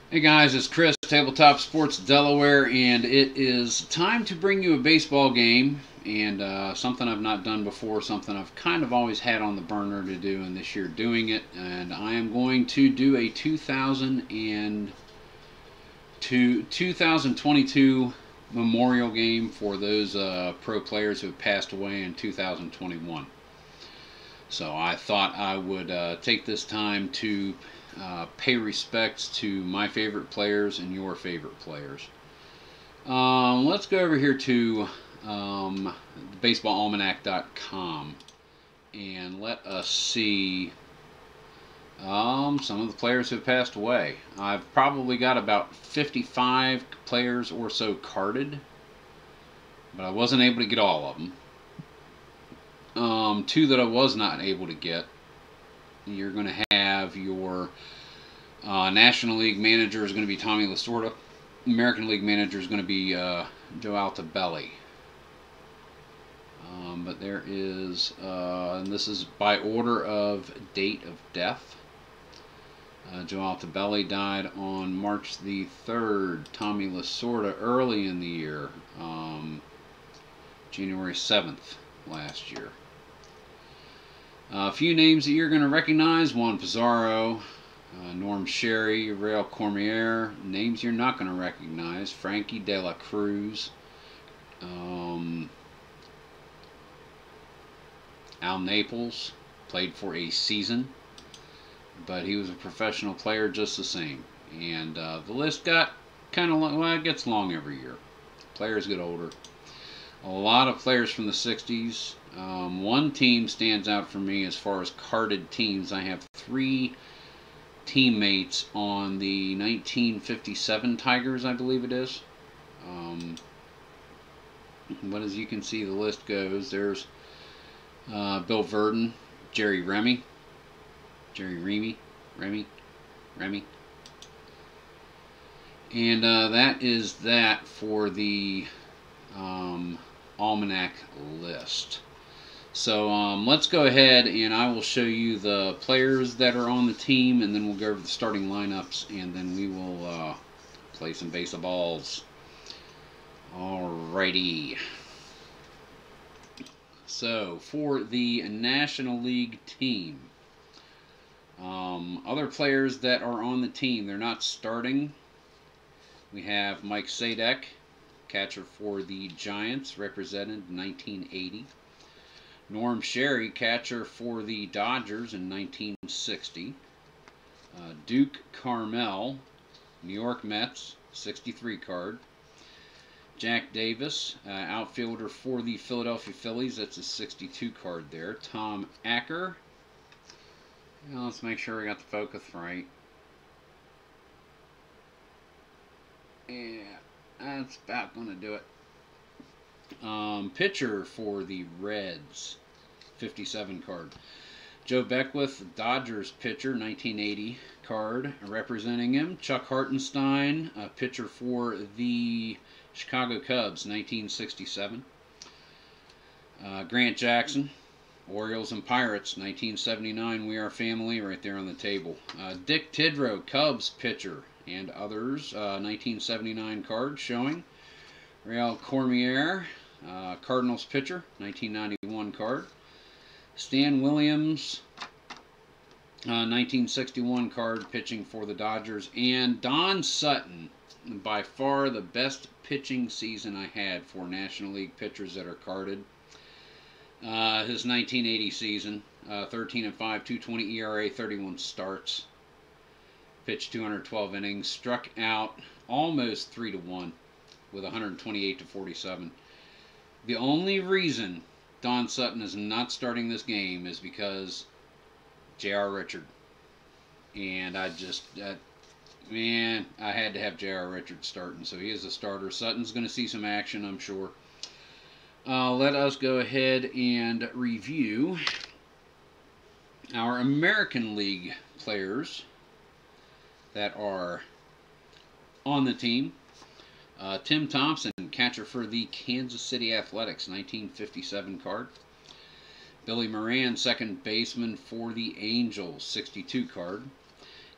Hey guys, it's Chris, Tabletop Sports Delaware, and it is time to bring you a baseball game, and something I've not done before, something I've kind of always had on the burner to do, and this year doing it. And I am going to do a 2022 memorial game for those pro players who have passed away in 2021. So I thought I would take this time to pay respects to my favorite players and your favorite players. Let's go over here to baseballalmanac.com and let us see some of the players who have passed away. I've probably got about 55 players or so carded, but I wasn't able to get all of them. Two that I was not able to get. You're going to have your National League manager is going to be Tommy LaSorda. American League manager is going to be Joe Altobelli. But there is, and this is by order of date of death. Joe Altobelli died on March the 3rd. Tommy LaSorda early in the year, January 7th last year. A few names that you're going to recognize: Juan Pizarro, Norm Sherry, Rael Cormier. Names you're not going to recognize: Frankie De La Cruz, Al Naples, played for a season, but he was a professional player just the same. And the list got kind of long. Well, it gets long every year. Players get older. A lot of players from the 60s. One team stands out for me as far as carded teams. I have 3 teammates on the 1957 Tigers, I believe it is. But as you can see, the list goes. There's Bill Verdon, Jerry Remy, and that is that for the Almanac list. So let's go ahead and I will show you the players that are on the team, and then we'll go over the starting lineups, and then we will play some baseballs. Alrighty. So for the National League team, other players that are on the team, they're not starting. We have Mike Sadek, catcher for the Giants, represented in 1980. Norm Sherry, catcher for the Dodgers in 1960. Duke Carmel, New York Mets, 63 card. Jack Davis, outfielder for the Philadelphia Phillies, that's a 62 card there. Tom Acker. Now let's make sure we got the focus right. Yeah, that's about going to do it. Pitcher for the Reds, 57 card. Joe Beckwith, Dodgers pitcher, 1980 card. Representing him, Chuck Hartenstein, pitcher for the Chicago Cubs, 1967. Grant Jackson, Orioles and Pirates, 1979. We Are Family, right there on the table. Dick Tidrow, Cubs pitcher, and others, 1979 card showing. Rael Cormier, Cardinals pitcher, 1991 card. Stan Williams, 1961 card, pitching for the Dodgers. And Don Sutton, by far the best pitching season I had for National League pitchers that are carded. His 1980 season, 13-5, 2.20 ERA, 31 starts. Pitched 212 innings, struck out almost 3-1 with 128-47. The only reason Don Sutton is not starting this game is because J.R. Richard. And I just, man, I had to have J.R. Richard starting, so he is a starter. Sutton's going to see some action, I'm sure. Let us go ahead and review our American League players that are on the team. Tim Thompson, catcher for the Kansas City Athletics, 1957 card. Billy Moran, second baseman for the Angels, 62 card.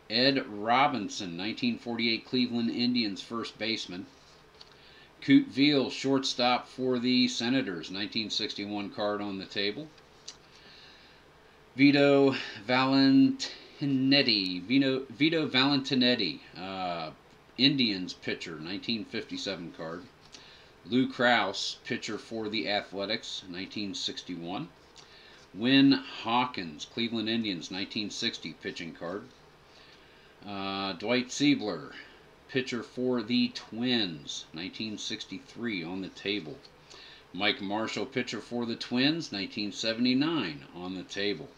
Ed Robinson, 1948 Cleveland Indians first baseman. Coot Veal, shortstop for the Senators, 1961 card on the table. Vito Valentinetti, Indians pitcher, 1957 card. Lou Krause, pitcher for the Athletics, 1961. Win Hawkins, Cleveland Indians, 1960 pitching card. Dwight Siebler, pitcher for the Twins, 1963 on the table. Mike Marshall, pitcher for the Twins, 1979 on the table.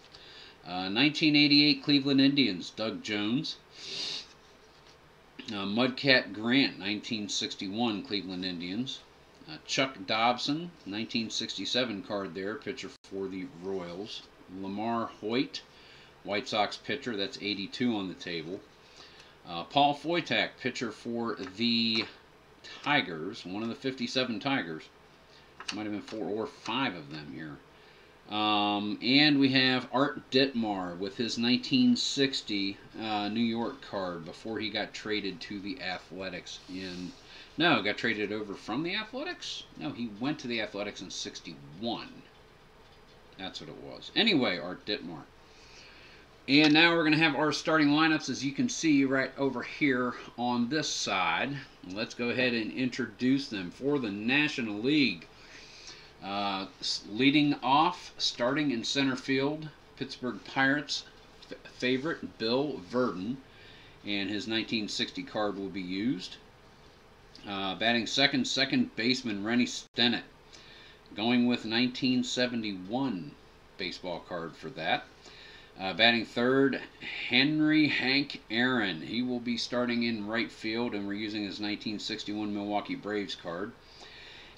1988 Cleveland Indians, Doug Jones. Mudcat Grant, 1961 Cleveland Indians. Chuck Dobson, 1967 card there, pitcher for the Royals. Lamar Hoyt, White Sox pitcher, that's 82 on the table. Paul Foytak, pitcher for the Tigers, one of the 57 Tigers. Might have been 4 or 5 of them here. And we have Art Ditmar with his 1960 New York card before he got traded to the Athletics in... No, got traded over from the Athletics? No, he went to the Athletics in 61. That's what it was. Anyway, Art Ditmar. And now we're going to have our starting lineups, as you can see right over here on this side. Let's go ahead and introduce them for the National League. Leading off, starting in center field, Pittsburgh Pirates favorite Bill Verdon, and his 1960 card will be used. Batting second baseman Rennie Stennett, going with 1971 baseball card for that. Batting third, Henry Hank Aaron. He will be starting in right field, and we're using his 1961 Milwaukee Braves card.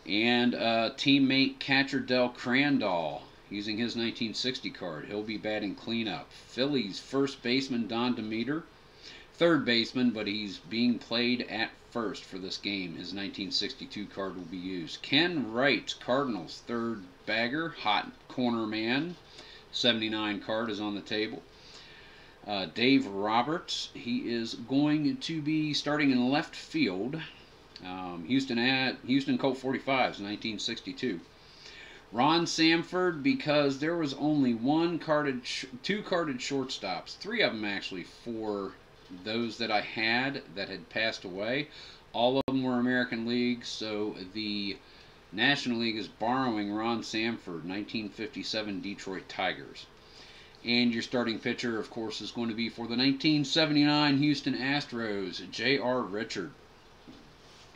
And teammate catcher Del Crandall, using his 1960 card. He'll be batting cleanup. Phillies first baseman Don Demeter. Third baseman, but he's being played at first for this game. His 1962 card will be used. Ken Wright, Cardinals third bagger, hot corner man. 79 card is on the table. Dave Roberts, he is going to be starting in left field. Houston Colt 45s, 1962. Ron Samford, because there was only two carded shortstops, 3 of them actually for those that I had that had passed away. All of them were American League, so the National League is borrowing Ron Samford, 1957 Detroit Tigers. And your starting pitcher, of course, is going to be for the 1979 Houston Astros, J.R. Richard.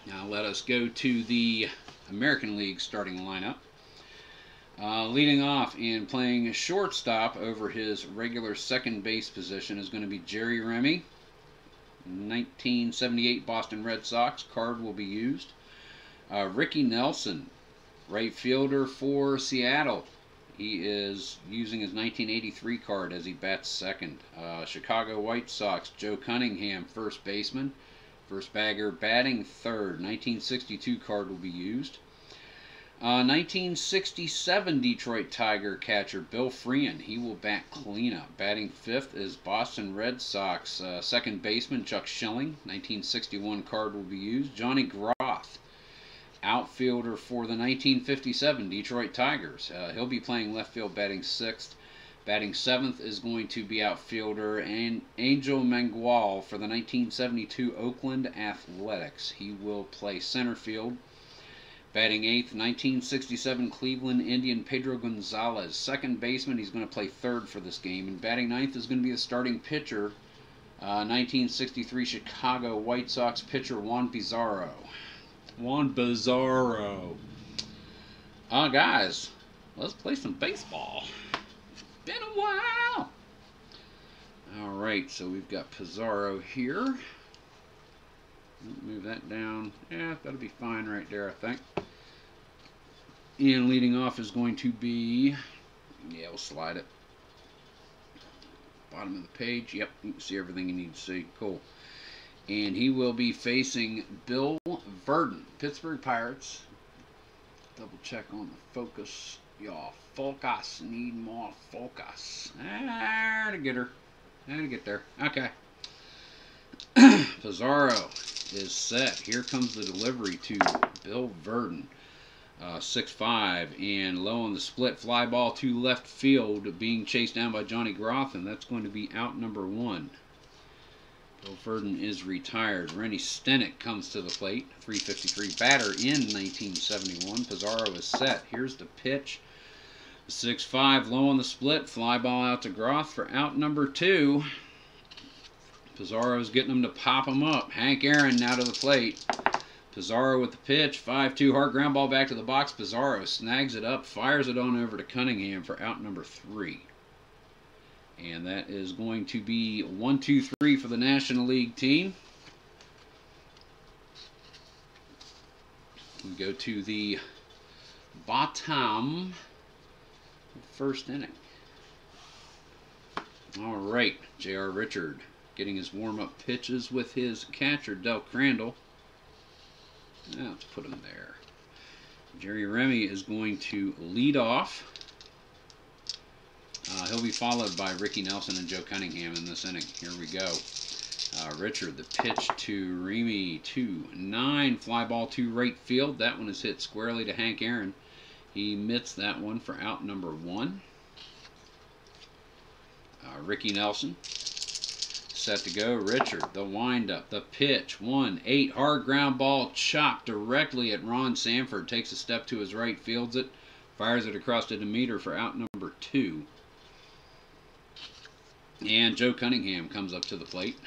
Now let us go to the American League starting lineup. Leading off and playing shortstop over his regular second base position is going to be Jerry Remy, 1978 Boston Red Sox. Card will be used. Ricky Nelson, right fielder for Seattle. He is using his 1983 card as he bats second. Chicago White Sox, Joe Cunningham, first baseman. First bagger, batting third. 1962 card will be used. 1967 Detroit Tiger catcher Bill Freehan. He will bat cleanup. Batting fifth is Boston Red Sox second baseman Chuck Schilling. 1961 card will be used. Johnny Groth, outfielder for the 1957 Detroit Tigers. He'll be playing left field, batting sixth. Batting seventh is going to be outfielder Angel Mangual for the 1972 Oakland Athletics. He will play center field. Batting eighth, 1967 Cleveland Indian Pedro Gonzalez. Second baseman, he's going to play third for this game. And batting ninth is going to be the starting pitcher, 1963 Chicago White Sox pitcher Juan Pizarro. Guys, let's play some baseball. Been a while. Alright, so we've got Pizarro here. Move that down. Yeah, that'll be fine right there, I think. And leading off is going to be... Yeah, we'll slide it. Bottom of the page. Yep, you can see everything you need to see. Cool. And he will be facing Bill Verdon, Pittsburgh Pirates. Double check on the focus. Y'all, focus. Need more focus. There to get her. There to get there. Okay. Pizarro is set. Here comes the delivery to Bill Verdon. 6-5 and low on the split, fly ball to left field, being chased down by Johnny Groth, and that's going to be out number 1. Bill Verdon is retired. Rennie Stenick comes to the plate. 353 batter in 1971. Pizarro is set. Here's the pitch. 6-5 low on the split, fly ball out to Groth for out number 2. Pizarro's getting him to pop him up. Hank Aaron now to the plate. Pizarro with the pitch. 5-2 hard ground ball back to the box. Pizarro snags it up, fires it on over to Cunningham for out number 3. And that is going to be 1-2-3 for the National League team. We go to the bottom first inning. All right, J.R. Richard getting his warm-up pitches with his catcher, Del Crandall. Now let's put him there. Jerry Remy is going to lead off. He'll be followed by Ricky Nelson and Joe Cunningham in this inning. Here we go. Richard, the pitch to Remy, 2-9, fly ball to right field. That one is hit squarely to Hank Aaron. He missed that one for out number 1. Ricky Nelson, set to go. Richard, the windup, the pitch, 1-8, hard ground ball chopped directly at Ron Sanford. Takes a step to his right, fields it, fires it across to Demeter for out number 2. And Joe Cunningham comes up to the plate.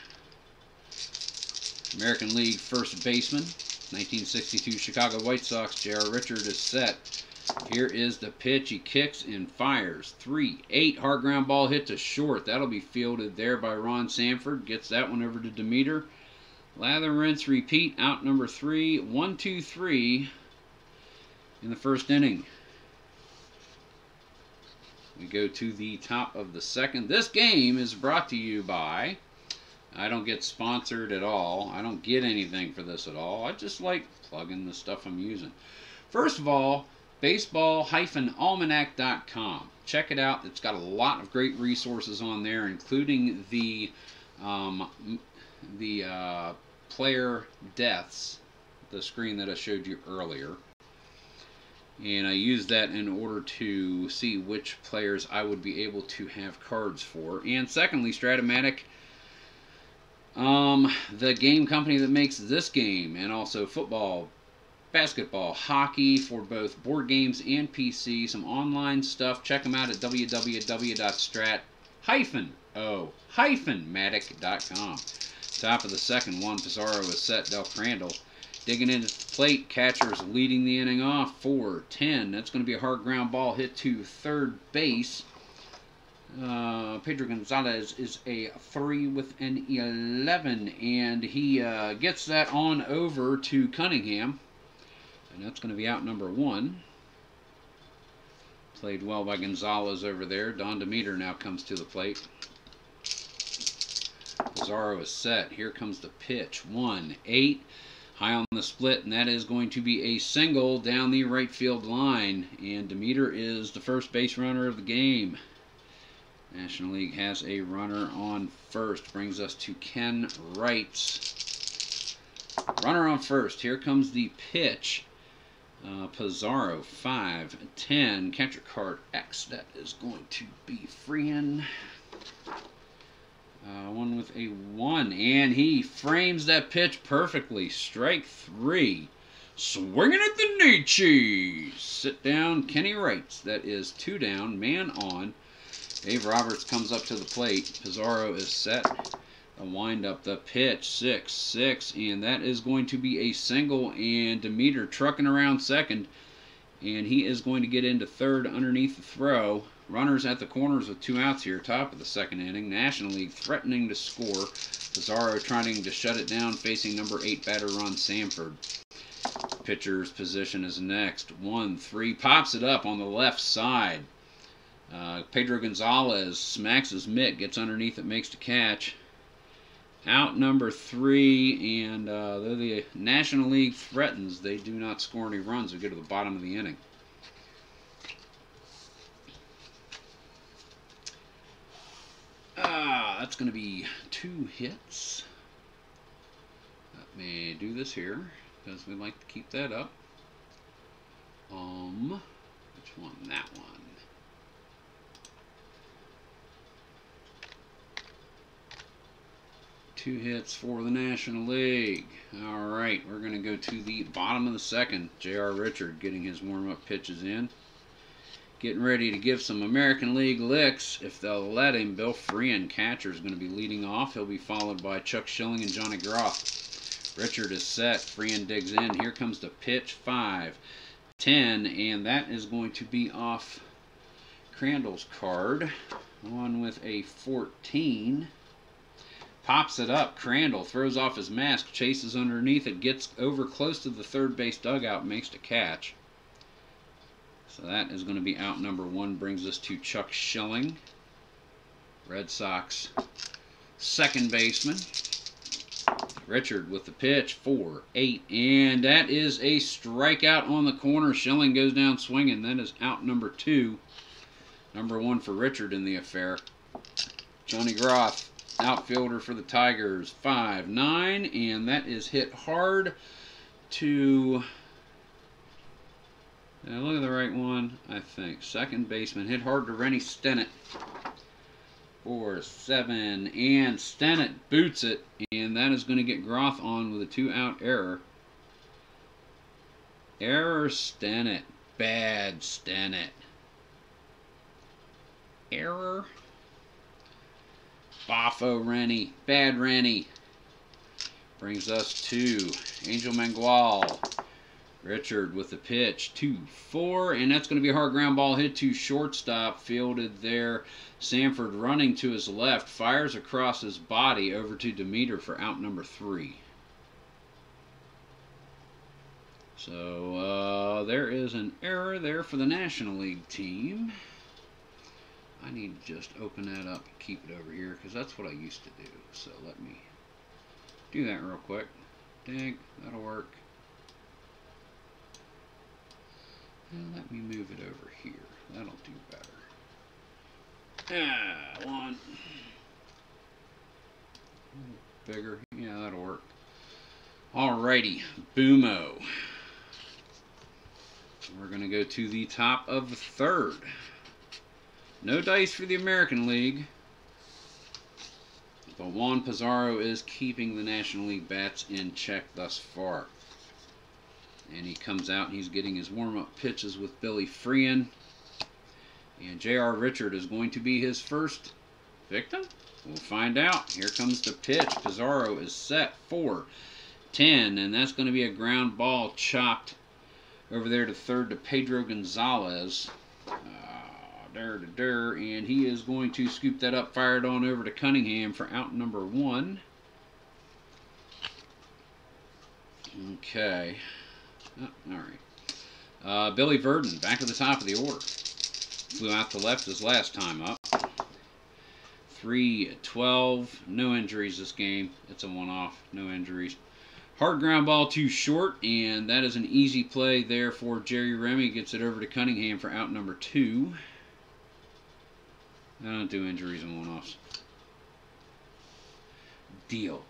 American League first baseman, 1962 Chicago White Sox, J.R. Richard is set. Here is the pitch. He kicks and fires. 3-8 hard ground ball hit to short. That'll be fielded there by Ron Sanford. Gets that one over to Demeter. Lather, rinse, repeat. Out number 3. 1-2-3 in the first inning. We go to the top of the second. This game is brought to you by... I don't get sponsored at all. I don't get anything for this at all. I just like plugging the stuff I'm using. First of all, baseball-almanac.com. Check it out. It's got a lot of great resources on there, including the player deaths, the screen that I showed you earlier. And I use that in order to see which players I would be able to have cards for. And secondly, strat-o-matic, the game company that makes this game, and also football, basketball, hockey for both board games and PC, some online stuff. Check them out at www.strat-o-matic.com. Top of the second, Juan Pizarro is set. Del Crandall digging into the plate. Catcher's leading the inning off. 4-10. That's going to be a hard ground ball hit to third base. Pedro Gonzalez is a 3 with an 11, and he gets that on over to Cunningham. And that's going to be out number 1. Played well by Gonzalez over there. Don Demeter now comes to the plate. Pizarro is set. Here comes the pitch. 1-8. High on the split, and that is going to be a single down the right field line. And Demeter is the first base runner of the game. National League has a runner on first. Brings us to Ken Wrights. Runner on first. Here comes the pitch. Pizarro, 5-10. Catcher card X. That is going to be Freehan. One with a 1. And he frames that pitch perfectly. Strike 3. Swinging at the knee cheese. Sit down, Kenny Wrights. That is 2 down. Man on. Dave Roberts comes up to the plate. Pizarro is set. A wind-up, the pitch, 6-6, and that is going to be a single, and Demeter trucking around second, and he is going to get into third underneath the throw. Runners at the corners with 2 outs here, top of the second inning. National League threatening to score. Pizarro trying to shut it down, facing number 8 batter Ron Sanford. Pitcher's position is next. 1-3, pops it up on the left side. Pedro Gonzalez smacks his mitt, gets underneath it, makes the catch. Out number 3, and though the National League threatens, they do not score any runs. They get to the bottom of the inning. That's going to be 2 hits. Let me do this here, because we like to keep that up. Which one? That one. Two hits for the National League. All right, we're going to go to the bottom of the second. J.R. Richard getting his warm-up pitches in. Getting ready to give some American League licks if they'll let him. Bill Freehan, catcher, is going to be leading off. He'll be followed by Chuck Schilling and Johnny Groff. Richard is set. Freehan digs in. Here comes the pitch. 5, 10, and that is going to be off Crandall's card. On with a 14. Pops it up. Crandall throws off his mask, chases underneath it, gets over close to the third base dugout, makes the catch. So that is going to be out number 1. Brings us to Chuck Schilling, Red Sox second baseman. Richard with the pitch. 4, 8, and that is a strikeout on the corner. Schilling goes down swinging. That is out number 2. Number 1 for Richard in the affair. Johnny Groff, outfielder for the Tigers. 5, 9, and that is hit hard to... Now look at the right one, I think. Second baseman. Hit hard to Rennie Stennett. 4, 7, and Stennett boots it, and that is going to get Groff on with a 2-out error. Error Stennett. Bad Stennett. Error. Boffo Rennie. Bad Rennie. Brings us to Angel Mangual. Richard with the pitch. 2, 4, and that's going to be a hard ground ball hit to shortstop. Fielded there. Sanford running to his left. Fires across his body over to Demeter for out number 3. So there is an error there for the National League team. I need to just open that up and keep it over here because that's what I used to do. So let me do that real quick. Dig, that'll work. And let me move it over here. That'll do better. One. Bigger. Yeah, that'll work. Alrighty. Boomo. We're going to go to the top of the third. No dice for the American League. But Juan Pizarro is keeping the National League bats in check thus far. And he comes out and he's getting his warm-up pitches with Billy Freehan. And J.R. Richard is going to be his first victim. We'll find out. Here comes the pitch. Pizarro is set. 4, 10, and that's going to be a ground ball chopped over there to third to Pedro Gonzalez. And he is going to scoop that up, fired on over to Cunningham for out number 1. Okay. Oh, all right. Billy Verdon, back at the top of the order. Flew out to left his last time up. 3, 12. No injuries this game. It's a one-off. No injuries. Hard ground ball too short, and that is an easy play there for Jerry Remy. Gets it over to Cunningham for out number 2. I don't do injuries and one-offs. Deal.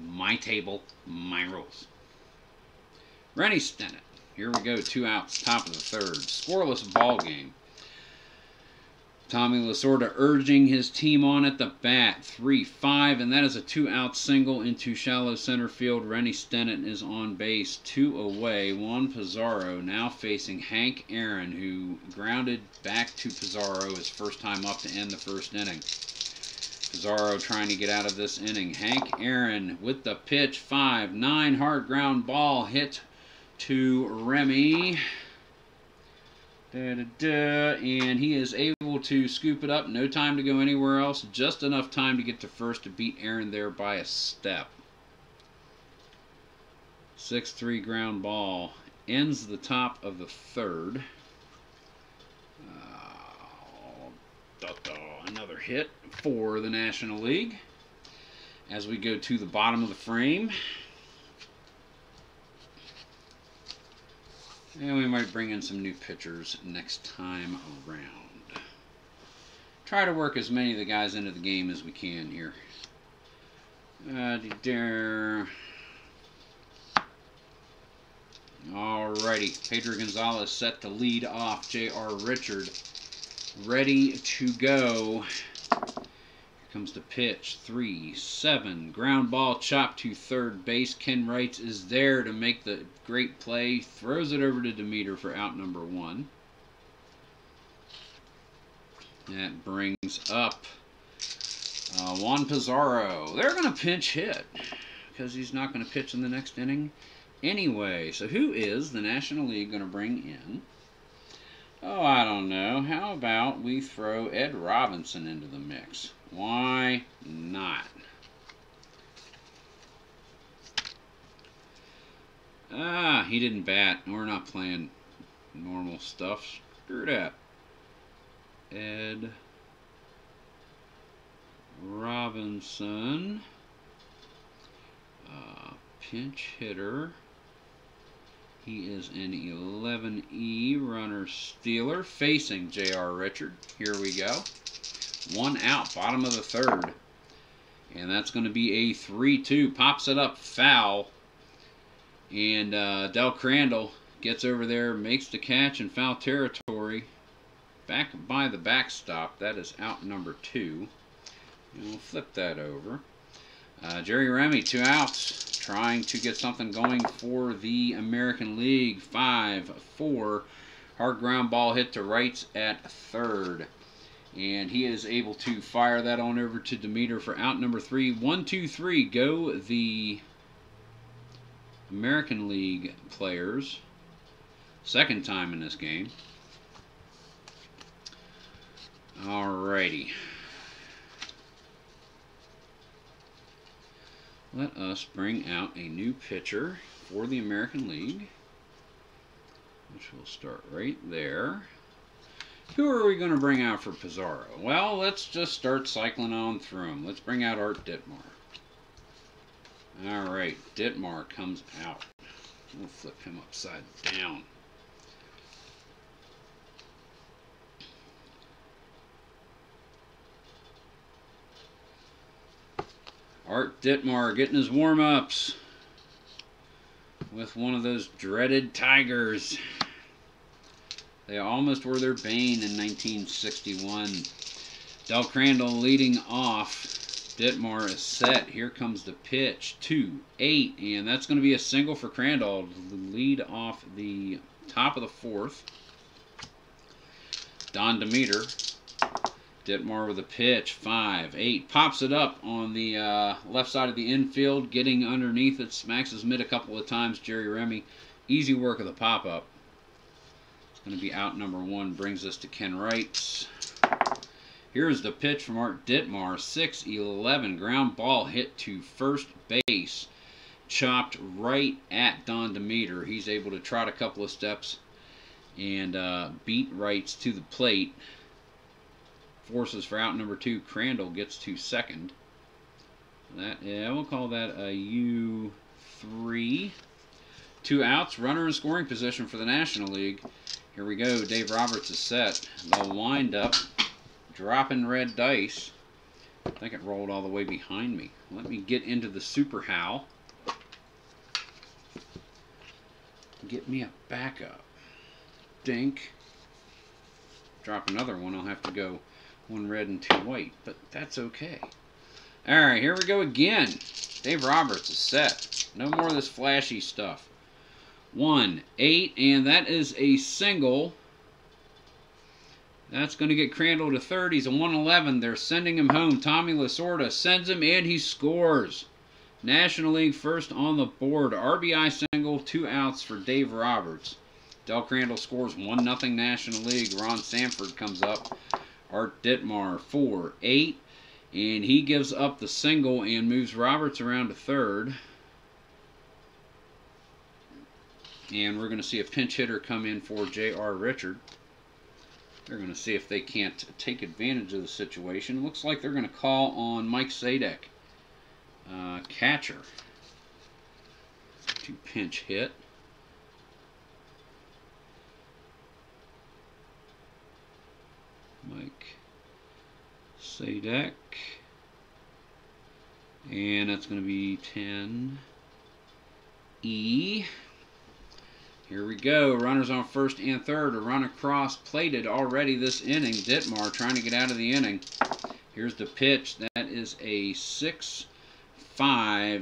My table, my rules. Rennie Stennett. Here we go. 2 outs, top of the third. Scoreless ball game. Tommy LaSorda urging his team on at the bat. 3, 5, and that is a 2-out single into shallow center field. Rennie Stennett is on base. 2 away. Juan Pizarro now facing Hank Aaron, who grounded back to Pizarro his first time up to end the first inning. Pizarro trying to get out of this inning. Hank Aaron with the pitch. 5, 9, hard ground ball hit to Remy. And he is able to scoop it up. No time to go anywhere else. Just enough time to get to first to beat Aaron there by a step. 6-3 ground ball. Ends the top of the third. Another hit for the National League. As we go to the bottom of the frame. And we might bring in some new pitchers next time around. Try to work as many of the guys into the game as we can here. Alrighty, Pedro Gonzalez set to lead off. J.R. Richard ready to go. Here comes the pitch. 3-7. Ground ball chopped to third base. Ken Wright is there to make the great play. Throws it over to Demeter for out number 1. That brings up Juan Pizarro. They're going to pinch hit because he's not going to pitch in the next inning anyway. So who is the National League going to bring in? Oh, I don't know. How about we throw Ed Robinson into the mix? Why not? He didn't bat. We're not playing normal stuff. Screw that. Ed Robinson, pinch hitter. He is an 11E runner stealer facing J.R. Richard. Here we go. 1 out, bottom of the 3rd. And that's going to be a 3-2. Pops it up, foul. And Del Crandall gets over there, makes the catch in foul territory. Back by the backstop. That is out number 2. And we'll flip that over. Jerry Remy, 2 outs. Trying to get something going for the American League. 5-4. Hard ground ball hit to rights at 3rd. And he is able to fire that on over to Demeter for out number 3. 1-2-3. Go the American League players. Second time in this game. Alrighty. Let us bring out a new pitcher for the American League, which will start right there. Who are we going to bring out for Pizarro? Well, let's just start cycling on through them. Let's bring out Art Ditmar. Alright, Ditmar comes out. We'll flip him upside down. Art Ditmar getting his warm-ups with one of those dreaded Tigers. They almost were their bane in 1961. Del Crandall leading off. Ditmar is set. Here comes the pitch. 2-8. And that's going to be a single for Crandall to lead off the top of the 4th. Don Demeter. Ditmar with a pitch, 5-8. Pops it up on the left side of the infield, getting underneath it, smacks his mitt a couple of times. Jerry Remy, easy work of the pop-up. It's going to be out number 1, brings us to Ken Wright. Here's the pitch from Art Ditmar, 6-11. Ground ball hit to first base, chopped right at Don Demeter. He's able to trot a couple of steps and beat Wrights to the plate. Forces for out number 2. Crandall gets to second. We'll call that a U3. 2 outs. Runner in scoring position for the National League. Here we go. Dave Roberts is set. The windup. Dropping red dice. I think it rolled all the way behind me. Let me get into the Super Howl. Get me a backup. Dink. Drop another one. I'll have to go 1 red and 2 white, but that's okay. Alright, here we go again. Dave Roberts is set. No more of this flashy stuff. 1-8, and that is a single. That's going to get Crandall to third. He's a 111. They're sending him home. Tommy LaSorda sends him, and he scores. National League first on the board. RBI single, 2 outs for Dave Roberts. Del Crandall scores 1-0 National League. Ron Sanford comes up. Art Ditmar, 4-8. And he gives up the single and moves Roberts around to third. And we're going to see a pinch hitter come in for J.R. Richard. They're going to see if they can't take advantage of the situation. Looks like they're going to call on Mike Sadek, catcher, to pinch hit. Mike Sadek. And that's going to be 10E. Here we go. Runners on first and third. A run across plated already this inning. Ditmar trying to get out of the inning. Here's the pitch. That is a 6-5,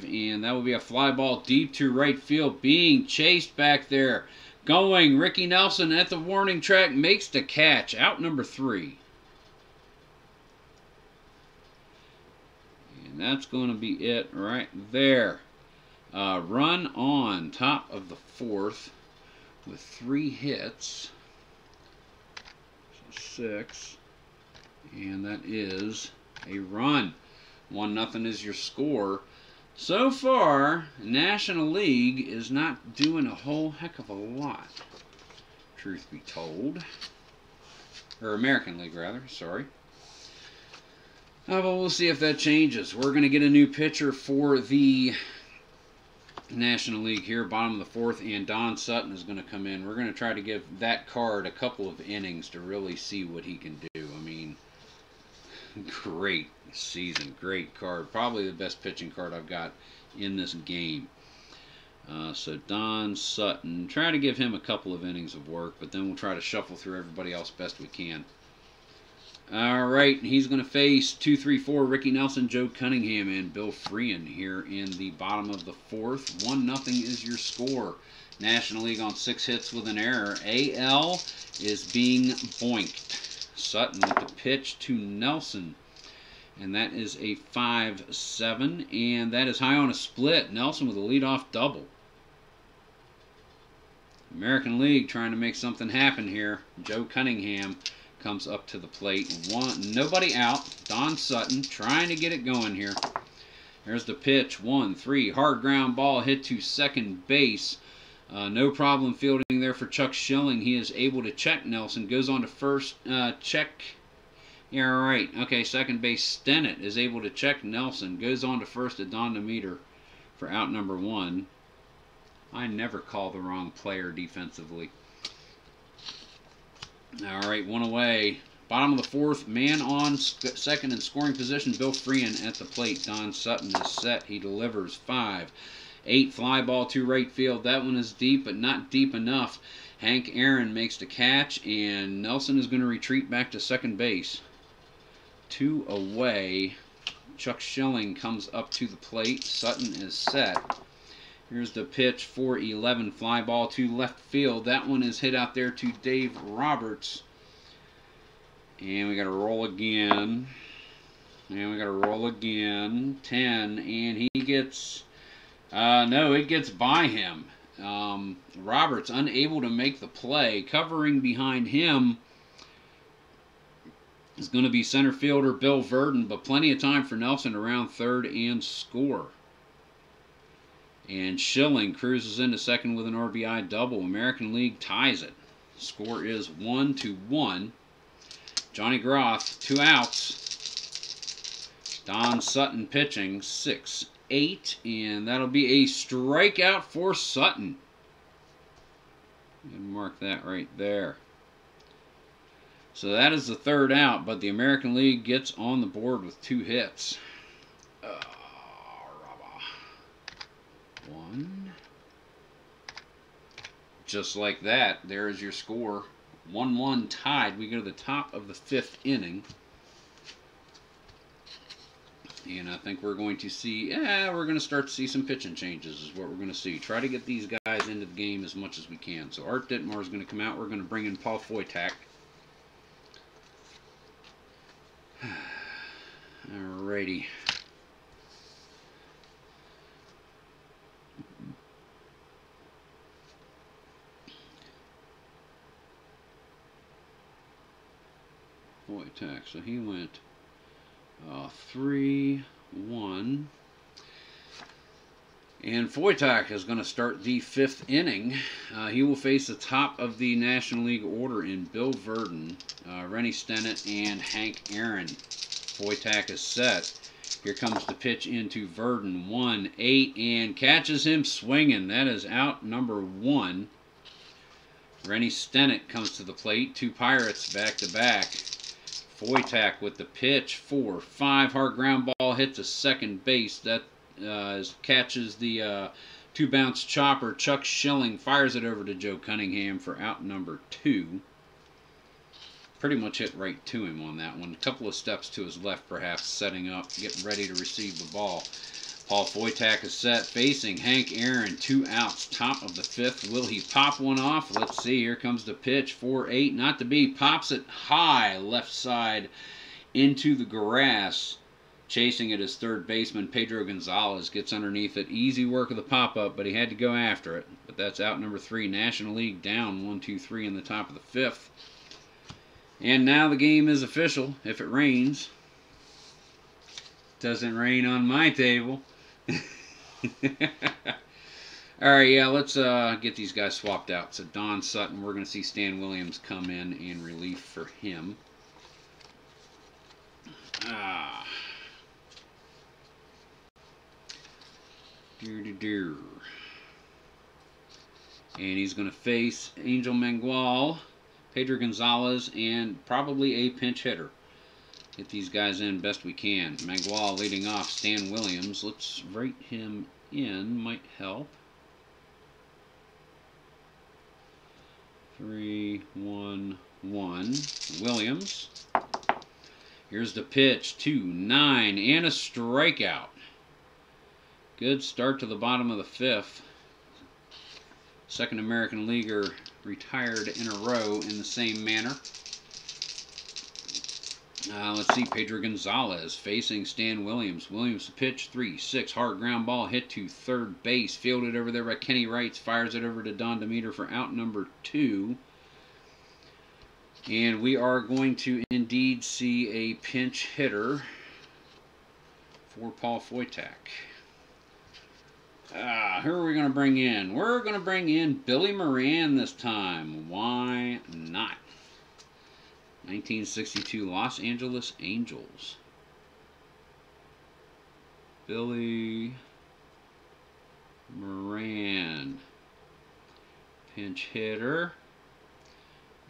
and that will be a fly ball deep to right field. Being chased back there. Going. Ricky Nelson at the warning track makes the catch. Out number 3. And that's going to be it right there. Run on top of the 4th. With 3 hits, so 6, and that is a run. 1-0 is your score. So far, National League is not doing a whole heck of a lot, truth be told. Or American League, rather, sorry. But we'll see if that changes. We're going to get a new pitcher for the National League here, bottom of the 4th, and Don Sutton is going to come in. We're going to try to give that card a couple of innings to really see what he can do. I mean, great season, great card. Probably the best pitching card I've got in this game. So Don Sutton, try to give him a couple of innings of work, but then we'll try to shuffle through everybody else best we can. Alright, he's going to face 2, 3, 4, Ricky Nelson, Joe Cunningham, and Bill Freehan here in the bottom of the 4th. 1-0 is your score. National League on 6 hits with an error. AL is being boinked. Sutton with the pitch to Nelson. And that is a 5-7, and that is high on a split. Nelson with a leadoff double. American League trying to make something happen here. Joe Cunningham comes up to the plate. Nobody out. Don Sutton trying to get it going here. There's the pitch. 1-3. Hard ground ball hit to second base. No problem fielding there for Chuck Schilling. He is able to check Nelson. Goes on to first. Check. Yeah, right. Okay, second base. Stennett is able to check Nelson. Goes on to first at Don Demeter for out number 1. I never call the wrong player defensively. All right, 1 away. Bottom of the 4th, man on second in scoring position. Bill Freehan at the plate. Don Sutton is set. He delivers 5-8 fly ball to right field. That one is deep, but not deep enough. Hank Aaron makes the catch, and Nelson is going to retreat back to second base. 2 away. Chuck Schilling comes up to the plate. Sutton is set. Here's the pitch, 4-11 fly ball to left field. That one is hit out there to Dave Roberts. And we got to roll again. And we got to roll again. 10, and he gets, no, it gets by him. Roberts unable to make the play. Covering behind him is going to be center fielder Bill Verdon, but plenty of time for Nelson around third and score. And Schilling cruises into second with an RBI double. American League ties it. Score is 1-1. Johnny Groth, 2 outs. Don Sutton pitching, 6-8. And that'll be a strikeout for Sutton. And mark that right there. So that is the 3rd out, but the American League gets on the board with 2 hits. 1. Just like that, there is your score. 1-1 tied. We go to the top of the 5th inning. And I think we're going to see, we're going to start to see some pitching changes is what we're going to see. Try to get these guys into the game as much as we can. So Art Ditmar is going to come out. We're going to bring in Paul Foytak. Alrighty. Foytak, so he went 3-1. And Foytak is going to start the 5th inning. He will face the top of the National League order in Bill Verdon, Rennie Stennett, and Hank Aaron. Foytak is set. Here comes the pitch into Verdon. 1-8, and catches him swinging. That is out number 1. Rennie Stennett comes to the plate. 2 Pirates back to back. Foytak with the pitch. 4-5 hard ground ball hit to second base. That catches the 2-bounce chopper. Chuck Schilling fires it over to Joe Cunningham for out number 2. Pretty much hit right to him on that one. A couple of steps to his left, perhaps, setting up, getting ready to receive the ball. Paul Foytak is set, facing Hank Aaron. 2 outs, top of the 5th. Will he pop one off? Let's see. Here comes the pitch. 4-8, not to be. Pops it high, left side, into the grass. Chasing it is third baseman Pedro Gonzalez. Gets underneath it. Easy work of the pop-up, but he had to go after it. But that's out number 3. National League down 1-2-3 in the top of the 5th. And now the game is official. If it rains. Doesn't rain on my table. Alright, yeah, let's get these guys swapped out. So Don Sutton, we're going to see Stan Williams come in relief for him. And he's going to face Angel Mangual, Pedro Gonzalez, and probably a pinch hitter. Get these guys in best we can. Mangual leading off, Stan Williams. Let's write him in, might help. 3-1-1. Williams. Here's the pitch. 2-9 and a strikeout. Good start to the bottom of the 5th. Second American Leaguer retired in a row in the same manner. Let's see, Pedro Gonzalez facing Stan Williams. Williams pitch, 3-6, hard ground ball hit to third base. Fielded over there by Kenny Wright. Fires it over to Don Demeter for out number 2. And we are going to indeed see a pinch hitter for Paul Foytak. Who are we going to bring in? We're going to bring in Billy Moran this time. Why not? 1962 Los Angeles Angels. Billy Moran. Pinch hitter.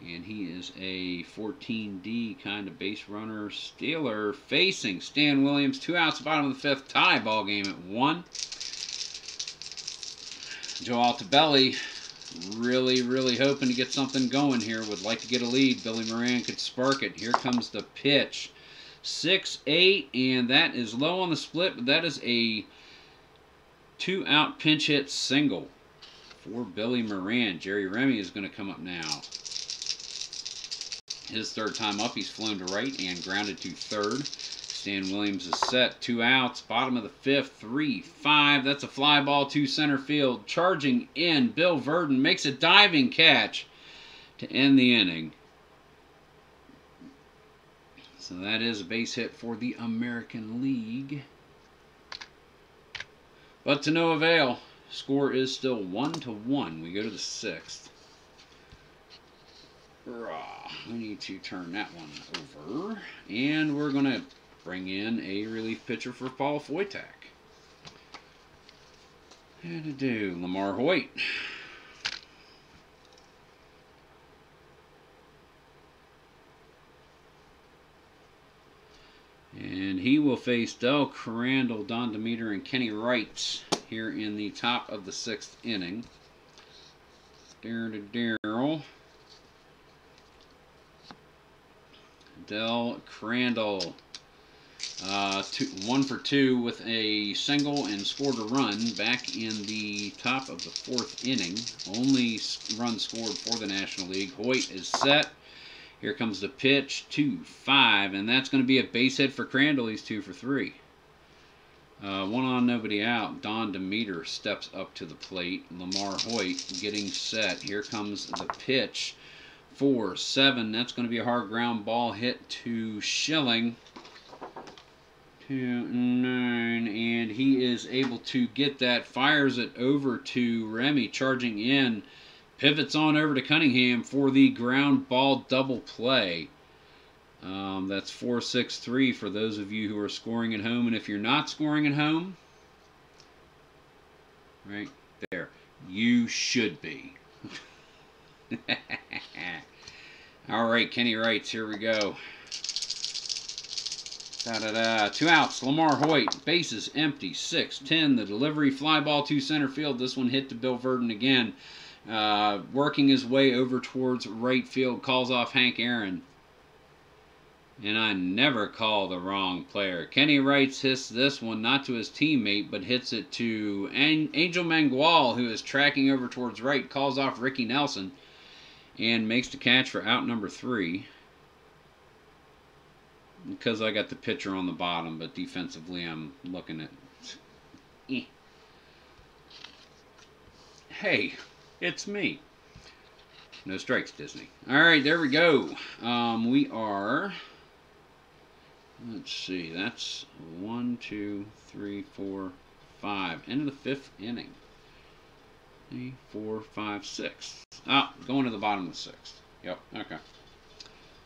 And he is a 14D kind of base runner stealer facing Stan Williams. 2 outs, bottom of the 5th. Tie ball game at 1. Joe Altobelli really hoping to get something going here. Would like to get a lead. Billy Moran could spark it. Here comes the pitch. 6-8, and that is low on the split, but that is a 2-out pinch hit single for Billy Moran. Jerry Remy is going to come up now. His third time up, he's flown to right and grounded to third. Stan Williams is set. 2 outs, bottom of the 5th, 3-5. That's a fly ball to center field. Charging in, Bill Verdon makes a diving catch to end the inning. So that is a base hit for the American League. But to no avail. Score is still 1-1. We go to the 6th. We need to turn that one over. And we're going to bring in a relief pitcher for Paul Foytak. How to do? Lamar Hoyt. And he will face Del Crandall, Don Demeter, and Kenny Wright here in the top of the 6th inning. Daryl. Del Crandall. 1 for 2 with a single and scored a run back in the top of the 4th inning. Only run scored for the National League. Hoyt is set. Here comes the pitch. 2-5, and that's going to be a base hit for Crandall. He's 2 for 3. 1 on, nobody out. Don Demeter steps up to the plate. Lamar Hoyt getting set. Here comes the pitch. 4-7. That's going to be a hard ground ball hit to Schilling. 2-9, and he is able to get that. Fires it over to Remy, charging in. Pivots on over to Cunningham for the ground ball double play. That's 4-6-3 for those of you who are scoring at home. And if you're not scoring at home, right there, you should be. All right, Kenny Wright, here we go. 2 outs. Lamar Hoyt. Bases empty. 6-10. The delivery. Fly ball to center field. This one hit to Bill Verdon again. Working his way over towards right field. Calls off Hank Aaron. And I never call the wrong player. Kenny Wright hits this one not to his teammate, but hits it to Angel Mangual, who is tracking over towards right. Calls off Ricky Nelson and makes the catch for out number 3. Because I got the pitcher on the bottom, but defensively I'm looking at... Hey, it's me. No strikes, Disney. Alright, there we go. We are... Let's see, that's 1, 2, 3, 4, 5. End of the 5th inning. 3, 4, 5, 6. Oh, going to the bottom of the 6th. Yep, okay.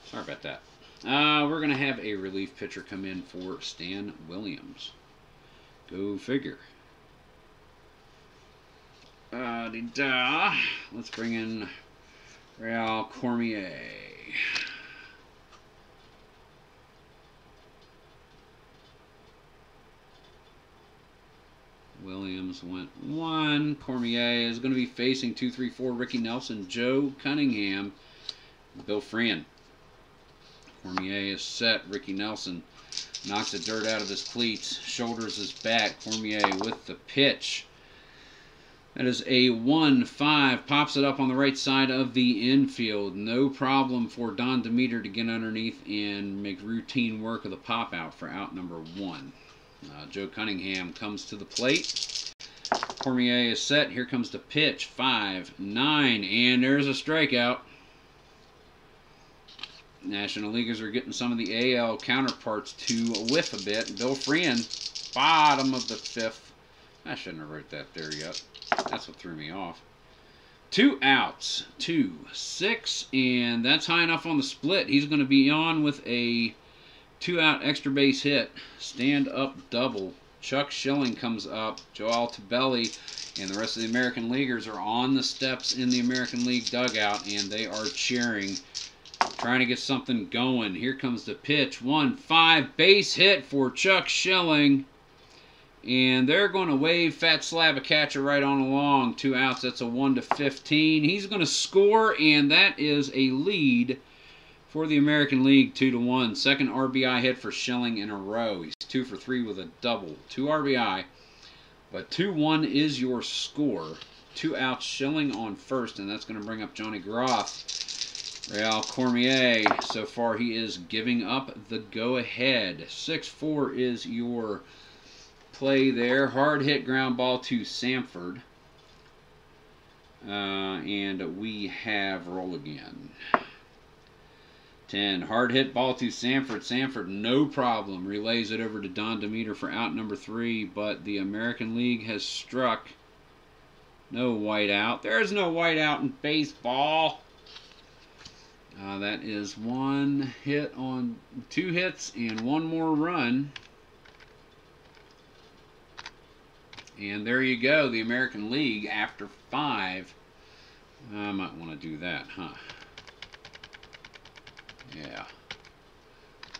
Sorry about that. We're going to have a relief pitcher come in for Stan Williams. Go figure. Let's bring in Real Cormier. Williams went 1. Cormier is going to be facing 2, 3, 4. Ricky Nelson, Joe Cunningham, Bill Freehan. Cormier is set. Ricky Nelson knocks the dirt out of his cleats, shoulders his back. Cormier with the pitch. That is a 1-5. Pops it up on the right side of the infield. No problem for Don Demeter to get underneath and make routine work of the pop out for out number 1. Joe Cunningham comes to the plate. Cormier is set. Here comes the pitch. 5-9. And there's a strikeout. National Leaguers are getting some of the AL counterparts to whiff a bit. Bill Freehan, bottom of the 5th. I shouldn't have wrote that there yet. That's what threw me off. 2 outs. 2-6. And that's high enough on the split. He's going to be on with a 2-out extra base hit. Stand-up double. Chuck Schilling comes up. Joe Altobelli and the rest of the American Leaguers are on the steps in the American League dugout, and they are cheering, trying to get something going. Here comes the pitch. 1-5 base hit for Chuck Schilling. And they're going to wave Fat Slab a catcher right on along. 2 outs. That's a 1-15. He's going to score, and that is a lead for the American League, 2-1. Second RBI hit for Schilling in a row. He's 2 for 3 with a double. 2 RBI. But 2-1 is your score. 2 outs, Schilling on first, and that's going to bring up Johnny Groff. Real Cormier, so far he is giving up the go-ahead. 6-4 is your play there. Hard hit ground ball to Sanford. And we have roll again. 10. Hard hit ball to Sanford. Sanford, no problem. Relays it over to Don Demeter for out number 3. But the American League has struck. No white out. There's no white out in baseball. That is 1 hit on 2 hits and 1 more run. And there you go. The American League after 5. I might want to do that, huh? Yeah.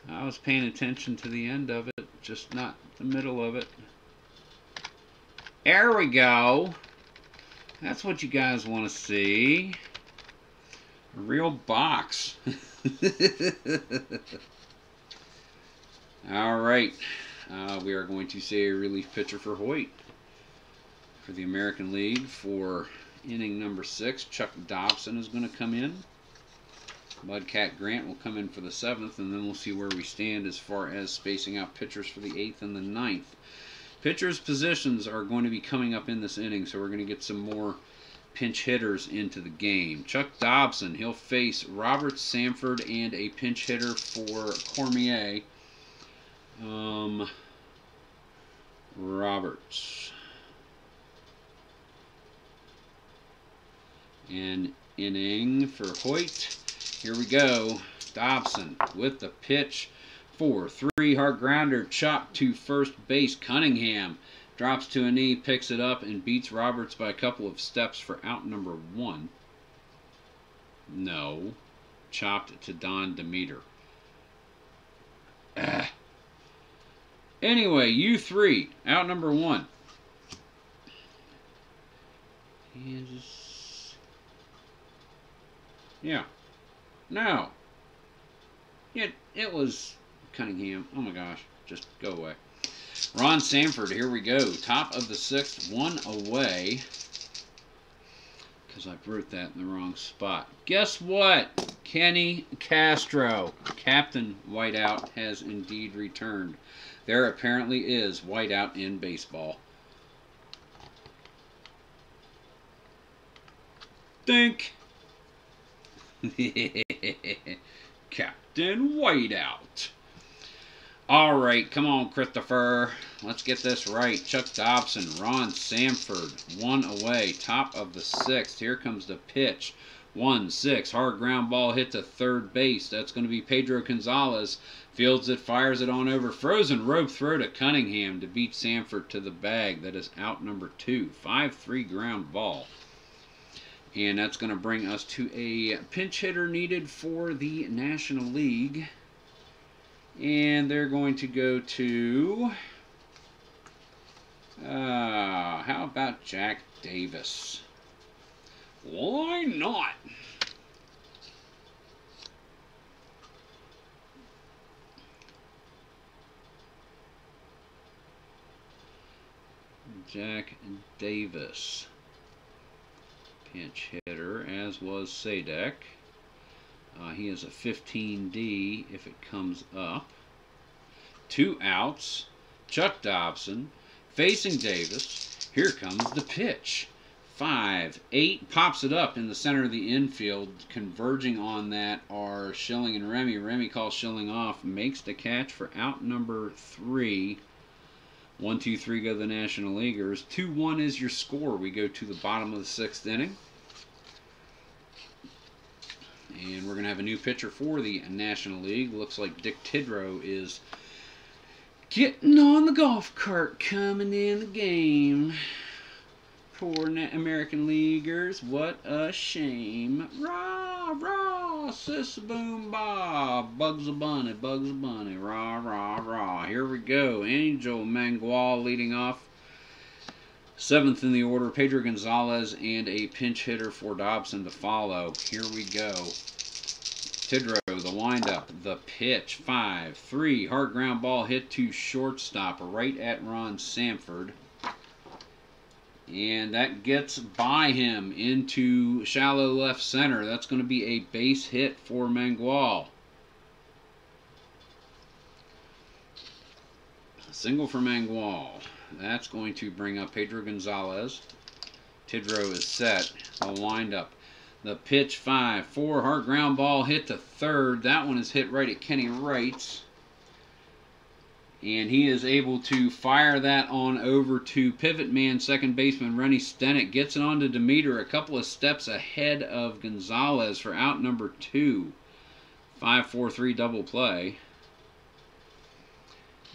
I was paying attention to the end of it, just not the middle of it. There we go. That's what you guys want to see. A real box. Alright. We are going to say a relief pitcher for Hoyt. For the American League for inning number 6, Chuck Dobson is going to come in. Mudcat Grant will come in for the 7th, and then we'll see where we stand as far as spacing out pitchers for the 8th and the 9th. Pitchers' positions are going to be coming up in this inning, so we're going to get some more pinch hitters into the game. Chuck Dobson, he'll face Robert Sanford and a pinch hitter for Cormier. Roberts. An inning for Hoyt. Here we go. Dobson with the pitch for 3. Hard grounder chopped to first base. Cunningham drops to a knee, picks it up, and beats Roberts by a couple of steps for out number 1. No. Chopped to Don Demeter. Anyway, U3, out number 1. Yeah. No. It was Cunningham. Oh my gosh. Just go away. Ron Sanford, here we go. Top of the 6th, 1 away. Because I wrote that in the wrong spot. Guess what? Kenny Castro, Captain Whiteout, has indeed returned. There apparently is whiteout in baseball. Think. Captain Whiteout. All right, come on, Christopher. Let's get this right. Chuck Dobson, Ron Sanford, 1 away. Top of the 6th. Here comes the pitch. 1-6. Hard ground ball hit to third base. That's going to be Pedro Gonzalez. Fields it, fires it on over. Frozen rope throw to Cunningham to beat Sanford to the bag. That is out number 2. 5-3 ground ball. And that's going to bring us to a pinch hitter needed for the National League. And they're going to go to, how about Jack Davis? Why not? Jack Davis. Pinch hitter, as was Sadek. He is a 15D if it comes up. 2 outs. Chuck Dobson facing Davis. Here comes the pitch. 5-8. Pops it up in the center of the infield. Converging on that are Schilling and Remy. Remy calls Schilling off. Makes the catch for out number 3. 1-2-3 go the National Leaguers. 2-1 is your score. We go to the bottom of the 6th inning. And we're going to have a new pitcher for the National League. Looks like Dick Tidrow is getting on the golf cart, coming in the game. Poor American Leaguers. What a shame. Rah, rah, sis boom ba. Bugs a bunny, Bugs a bunny. Rah, rah, rah. Here we go. Angel Mangual leading off. 7th in the order, Pedro Gonzalez, and a pinch hitter for Dobson to follow. Here we go. Tidrow, the windup, the pitch, 5-3. Hard ground ball hit to shortstop, right at Ron Sanford. And that gets by him into shallow left center. That's going to be a base hit for Mangual. A single for Mangual. That's going to bring up Pedro Gonzalez. Tidrow is set. A windup. The pitch, 5-4. Hard ground ball hit to third. That one is hit right at Kenny Wright. And he is able to fire that on over to pivot man, second baseman Rennie Stennett. Gets it on to Demeter, a couple of steps ahead of Gonzalez for out number 2. 5-4-3 double play.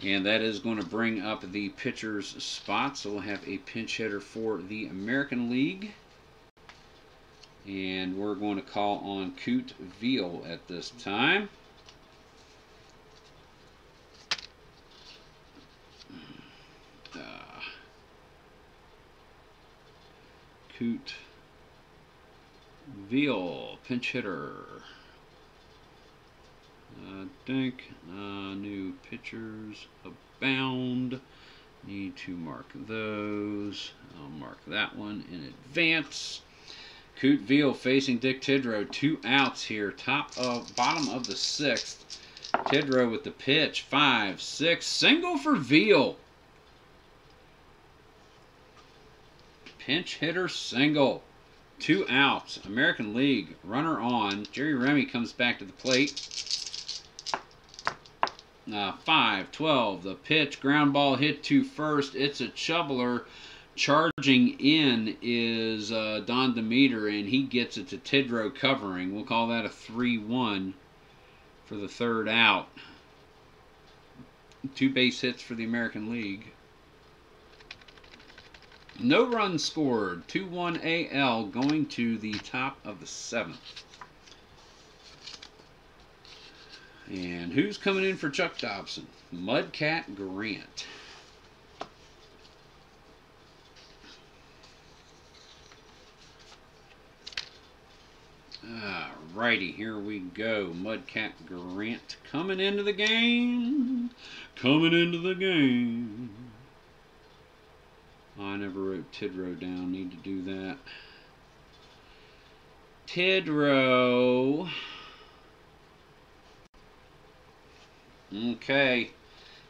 And that is going to bring up the pitcher's spot. So we'll have a pinch hitter for the American League. And we're going to call on Coot Veal at this time. Coot Veal, pinch hitter. New pitchers abound. Need to mark those. I'll mark that one in advance. Coot Veal facing Dick Tidrow. 2 outs here. Bottom of the 6th. Tidrow with the pitch. 5-6. Single for Veal. Pinch hitter single. 2 outs. American League. Runner on. Jerry Remy comes back to the plate. 5-12. The pitch. Ground ball hit to first. It's a chubbler. Charging in is Don Demeter, and he gets it to Tidrow covering. We'll call that a 3-1 for the 3rd out. 2 base hits for the American League. No runs scored. 2-1 AL going to the top of the 7th. And who's coming in for Chuck Dobson? Mudcat Grant. Alrighty, here we go. Mudcat Grant coming into the game. Coming into the game. Oh, I never wrote Tidrow down. Need to do that. Tidrow. Okay.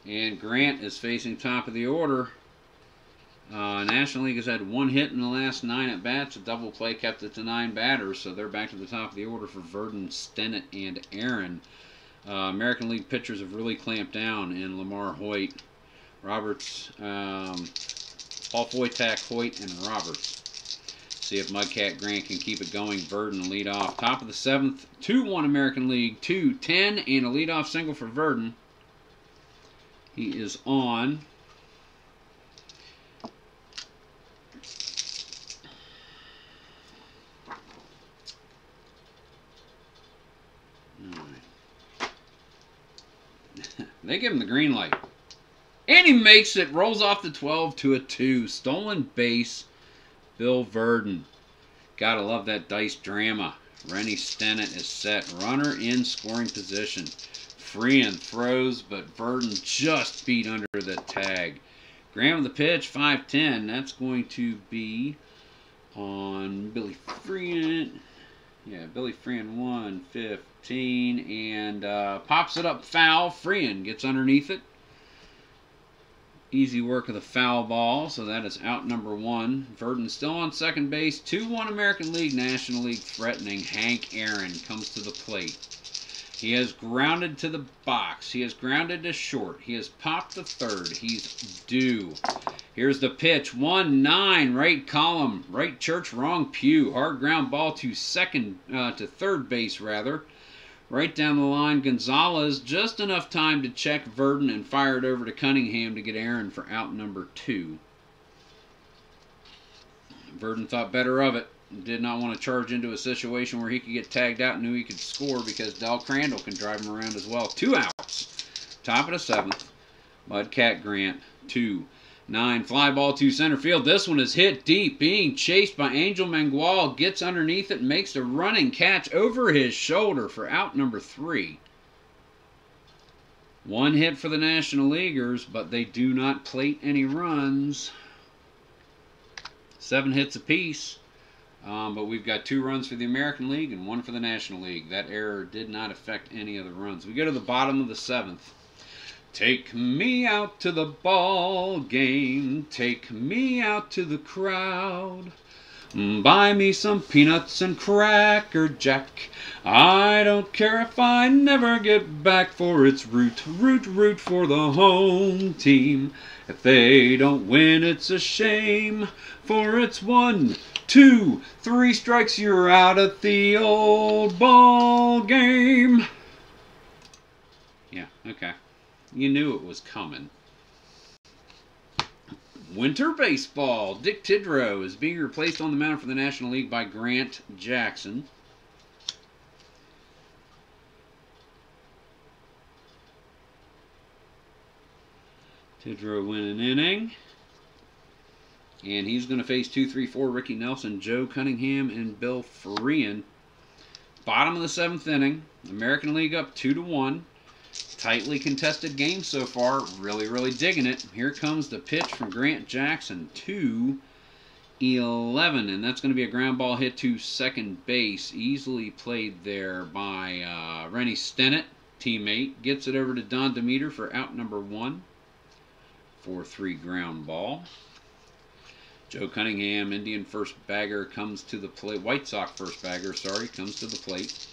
And Grant is facing top of the order. National League has had 1 hit in the last 9 at-bats. A double play kept it to 9 batters, so they're back to the top of the order for Verdon, Stennett, and Aaron. American League pitchers have really clamped down in Lamar, Hoyt, Roberts, Paul Foytak, Hoyt, and Roberts. See if Mudcat Grant can keep it going. Verdon lead off. Top of the 7th, 2-1 American League, 2-10, and a leadoff single for Verdon. He is on. They give him the green light. And he makes it. Rolls off the 12 to a 2. Stolen base. Bill Verdon. Gotta love that dice drama. Rennie Stennett is set. Runner in scoring position. Freehan throws, but Verdon just beat under the tag. Grant with the pitch. 5-10. That's going to be on Billy Freehan. Yeah, Billy Freehan 115 and pops it up foul. Freehan gets underneath it. Easy work of the foul ball, so that is out number 1. Verdon still on second base. 2-1 American League, National League threatening. Hank Aaron comes to the plate. He has grounded to the box. He has grounded to short. He has popped to third. He's due. Here's the pitch. 1-9, right column, right church, wrong pew. Hard ground ball to third base rather. Right down the line, Gonzalez, just enough time to check Verdon and fire it over to Cunningham to get Aaron for out number 2. Verdon thought better of it. Did not want to charge into a situation where he could get tagged out and knew he could score because Del Crandall can drive him around as well. 2 outs. Top of the 7th. Mudcat Grant, 2-9. Fly ball to center field. This one is hit deep. Being chased by Angel Mangual. Gets underneath it and makes a running catch over his shoulder for out number 3. 1 hit for the National Leaguers, but they do not plate any runs. 7 hits apiece. But we've got 2 runs for the American League and 1 for the National League. That error did not affect any of the runs. We go to the bottom of the 7th. Take me out to the ball game. Take me out to the crowd. Buy me some peanuts and Cracker Jack. I don't care if I never get back, for it's root for the home team. If they don't win, it's a shame, for it's 1, 2, 3 strikes, you're out at the old ball game. Yeah, okay. You knew it was coming. Winter baseball. Dick Tidrow is being replaced on the mound for the National League by Grant Jackson. Tidrow win an inning. And he's going to face 2, 3, 4 Ricky Nelson, Joe Cunningham, and Bill Freehan. Bottom of the 7th inning. American League up 2-1. Tightly contested game so far. Really, really digging it. Here comes the pitch from Grant Jackson. 2-11. And that's going to be a ground ball hit to second base. Easily played there by Rennie Stennett, teammate. Gets it over to Don Demeter for out number 1. 4-3 ground ball. Joe Cunningham, Indian first bagger, comes to the plate. White Sox first bagger, sorry, comes to the plate.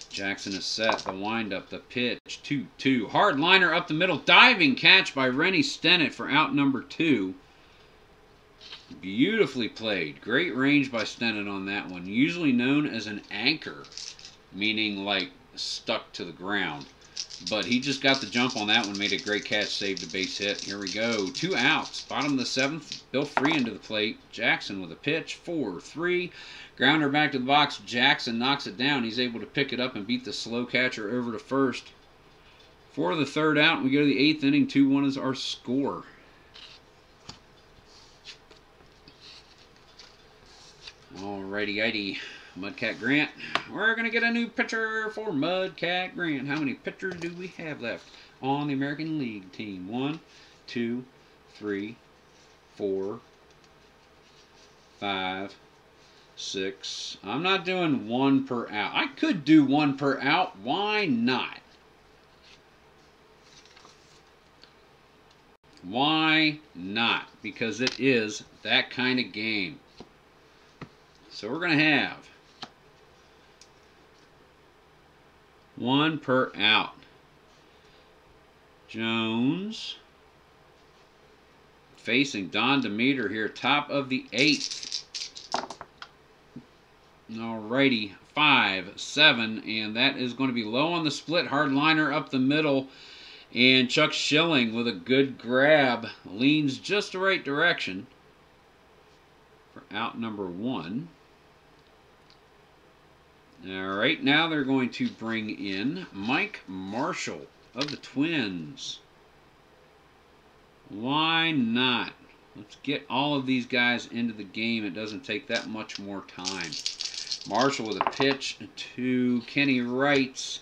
Jackson is set. The windup, the pitch, 2-2. Hard liner up the middle. Diving catch by Rennie Stennett for out number 2. Beautifully played. Great range by Stennett on that one. Usually known as an anchor, meaning like stuck to the ground. But he just got the jump on that one. Made a great catch, saved a base hit. Here we go. 2 outs. Bottom of the 7th. Bill Freehan to the plate. Jackson with a pitch. 4-3. Grounder back to the box. Jackson knocks it down. He's able to pick it up and beat the slow catcher over to first For the third out, we go to the 8th inning. 2-1 is our score. Alrighty-ighty. Mudcat Grant. We're going to get a new pitcher for Mudcat Grant. How many pitchers do we have left on the American League team? 1, 2, 3, 4, 5, 6. I'm not doing 1 per out. I could do 1 per out. Why not? Why not? Because it is that kind of game. So we're going to have 1 per out. Jones facing Don Demeter here, top of the 8th. Alrighty, 5, 7, and that is going to be low on the split. Hardliner up the middle, and Chuck Schilling with a good grab leans just the right direction for out number 1. Alright, now they're going to bring in Mike Marshall of the Twins. Why not? Let's get all of these guys into the game. It doesn't take that much more time. Marshall with a pitch to Kenny Wrights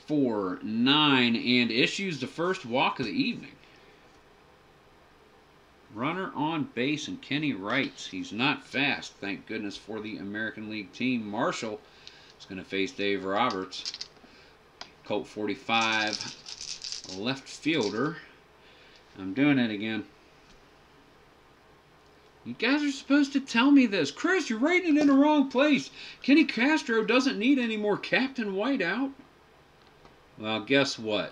for 9 and issues the first walk of the evening. Runner on base and Kenny Wrights. He's not fast, thank goodness for the American League team. Marshall is going to face Dave Roberts. Colt 45, left fielder. I'm doing it again. You guys are supposed to tell me this. Chris, you're writing it in the wrong place. Kenny Castro doesn't need any more Captain Whiteout. Well, guess what?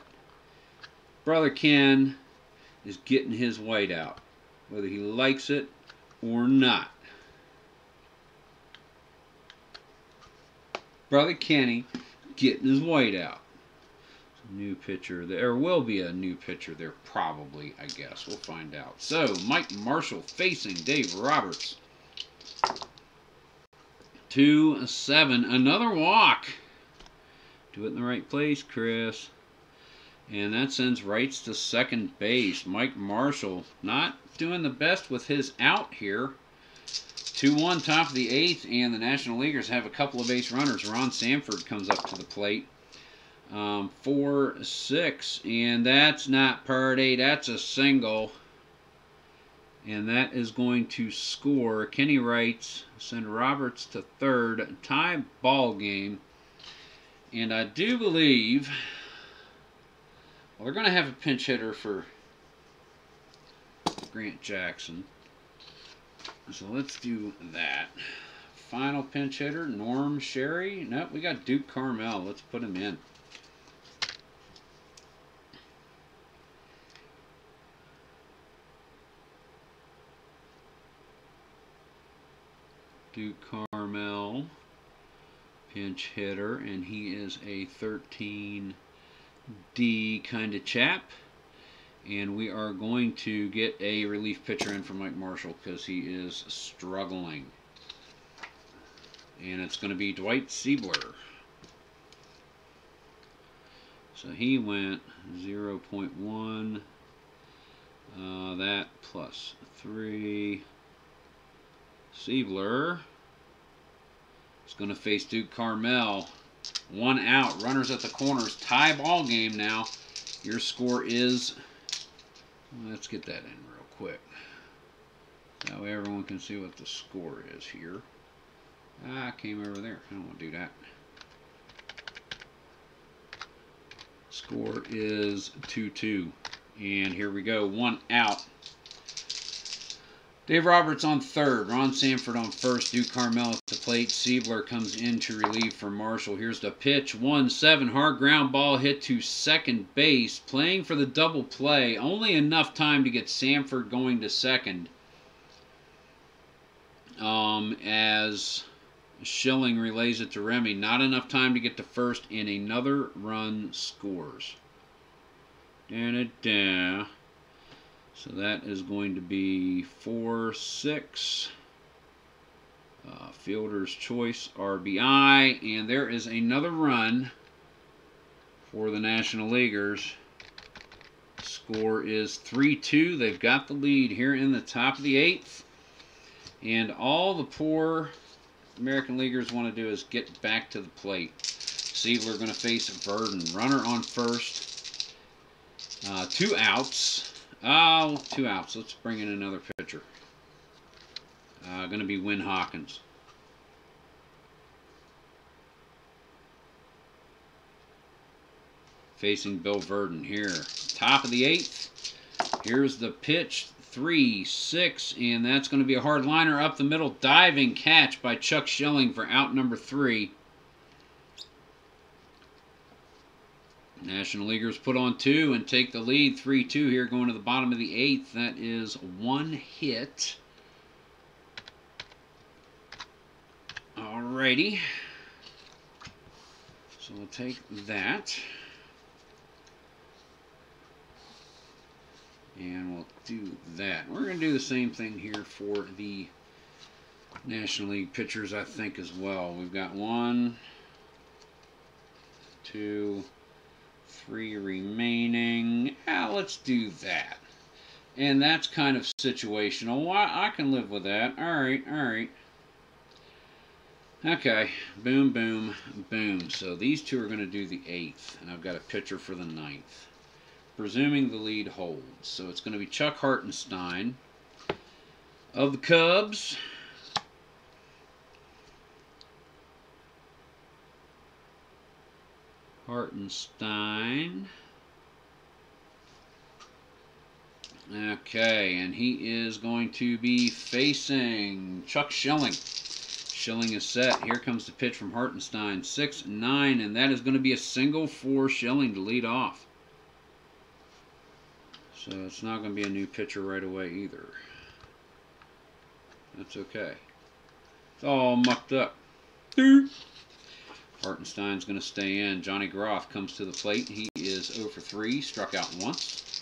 Brother Ken is getting his whiteout, whether he likes it or not. Brother Kenny getting his whiteout. New pitcher. There will be a new pitcher there, probably, I guess. We'll find out. So, Mike Marshall facing Dave Roberts. 2-7. Another walk. Do it in the right place, Chris. And that sends Wrights to second base. Mike Marshall not doing the best with his out here. 2-1, top of the 8th, and the National Leaguers have a couple of base runners. Ron Sanford comes up to the plate. 4-6, and that's not Purdy, that's a single, and that is going to score. Kenny Wrights, send Roberts to third, tie ball game, and I do believe, well, they're going to have a pinch hitter for Grant Jackson, so let's do that. Final pinch hitter, Norm Sherry. Nope, we got Duke Carmel. Let's put him in. Duke Carmel, pinch hitter, and he is a 13D kind of chap. And we are going to get a relief pitcher in for Mike Marshall because he is struggling. And it's going to be Dwight Siebler. So he went 0.1. That plus 3. Siebler is going to face Duke Carmel. 1 out. Runners at the corners. Tie ball game now. Your score is... Let's get that in real quick. That way everyone can see what the score is here. I came over there. I don't want to do that. Score is 2-2. And here we go. 1 out. Dave Roberts on third. Ron Sanford on first. Duke Carmel at the plate. Siebler comes in to relieve for Marshall. Here's the pitch. 1-7. Hard ground ball hit to second base. Playing for the double play. Only enough time to get Sanford going to second. As Schilling relays it to Remy. Not enough time to get to first, and another run scores. Da-da-da. So that is going to be 4-6. Fielder's choice, RBI. And there is another run for the National Leaguers. Score is 3-2. They've got the lead here in the top of the 8th. And all the poor American Leaguers want to do is get back to the plate. Siedler going to face Verdon. Runner on first. 2 outs. Oh, 2 outs. Let's bring in another pitcher. Going to be Win Hawkins. Facing Bill Verdon here. Top of the 8th. Here's the pitch. 3-6, and that's going to be a hard liner up the middle. Diving catch by Chuck Schilling for out number 3. National Leaguers put on 2 and take the lead. 3-2 here going to the bottom of the 8th. That is 1 hit. Alrighty. So we'll take that. And we'll do that. We're going to do the same thing here for the National League pitchers, I think, as well. We've got 1, 2, 3 remaining. Let's do that. And that's kind of situational. I can live with that. Alright, alright. Okay. Boom, boom, boom. So these 2 are going to do the 8th. And I've got a pitcher for the 9th. Presuming the lead holds. So it's going to be Chuck Hartenstein of the Cubs. Hartenstein. Okay, and he is going to be facing Chuck Schilling. Schilling is set. Here comes the pitch from Hartenstein. 6-9, and that is going to be a single for Schilling to lead off. So it's not going to be a new pitcher right away either. That's okay. It's all mucked up. Hartenstein's going to stay in. Johnny Groff comes to the plate. He is 0 for 3, struck out once.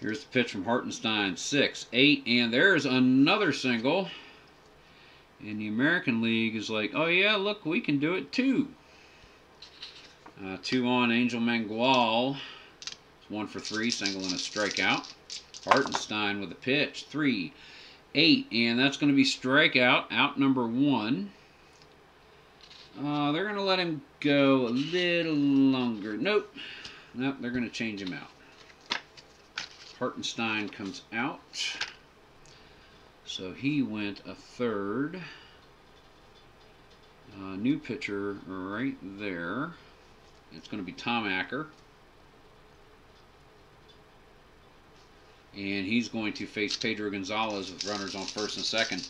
Here's the pitch from Hartenstein. 6-8, and there's another single. And the American League is like, oh yeah, look, we can do it too. 2 on Angel Mangual. 1 for 3, single and a strikeout. Hartenstein with a pitch. 3-8, and that's going to be strikeout. Out number 1. They're going to let him go a little longer. Nope. Nope, they're going to change him out. Hartenstein comes out. So he went a 3rd. New pitcher right there. It's going to be Tom Acker. And he's going to face Pedro Gonzalez with runners on first and second.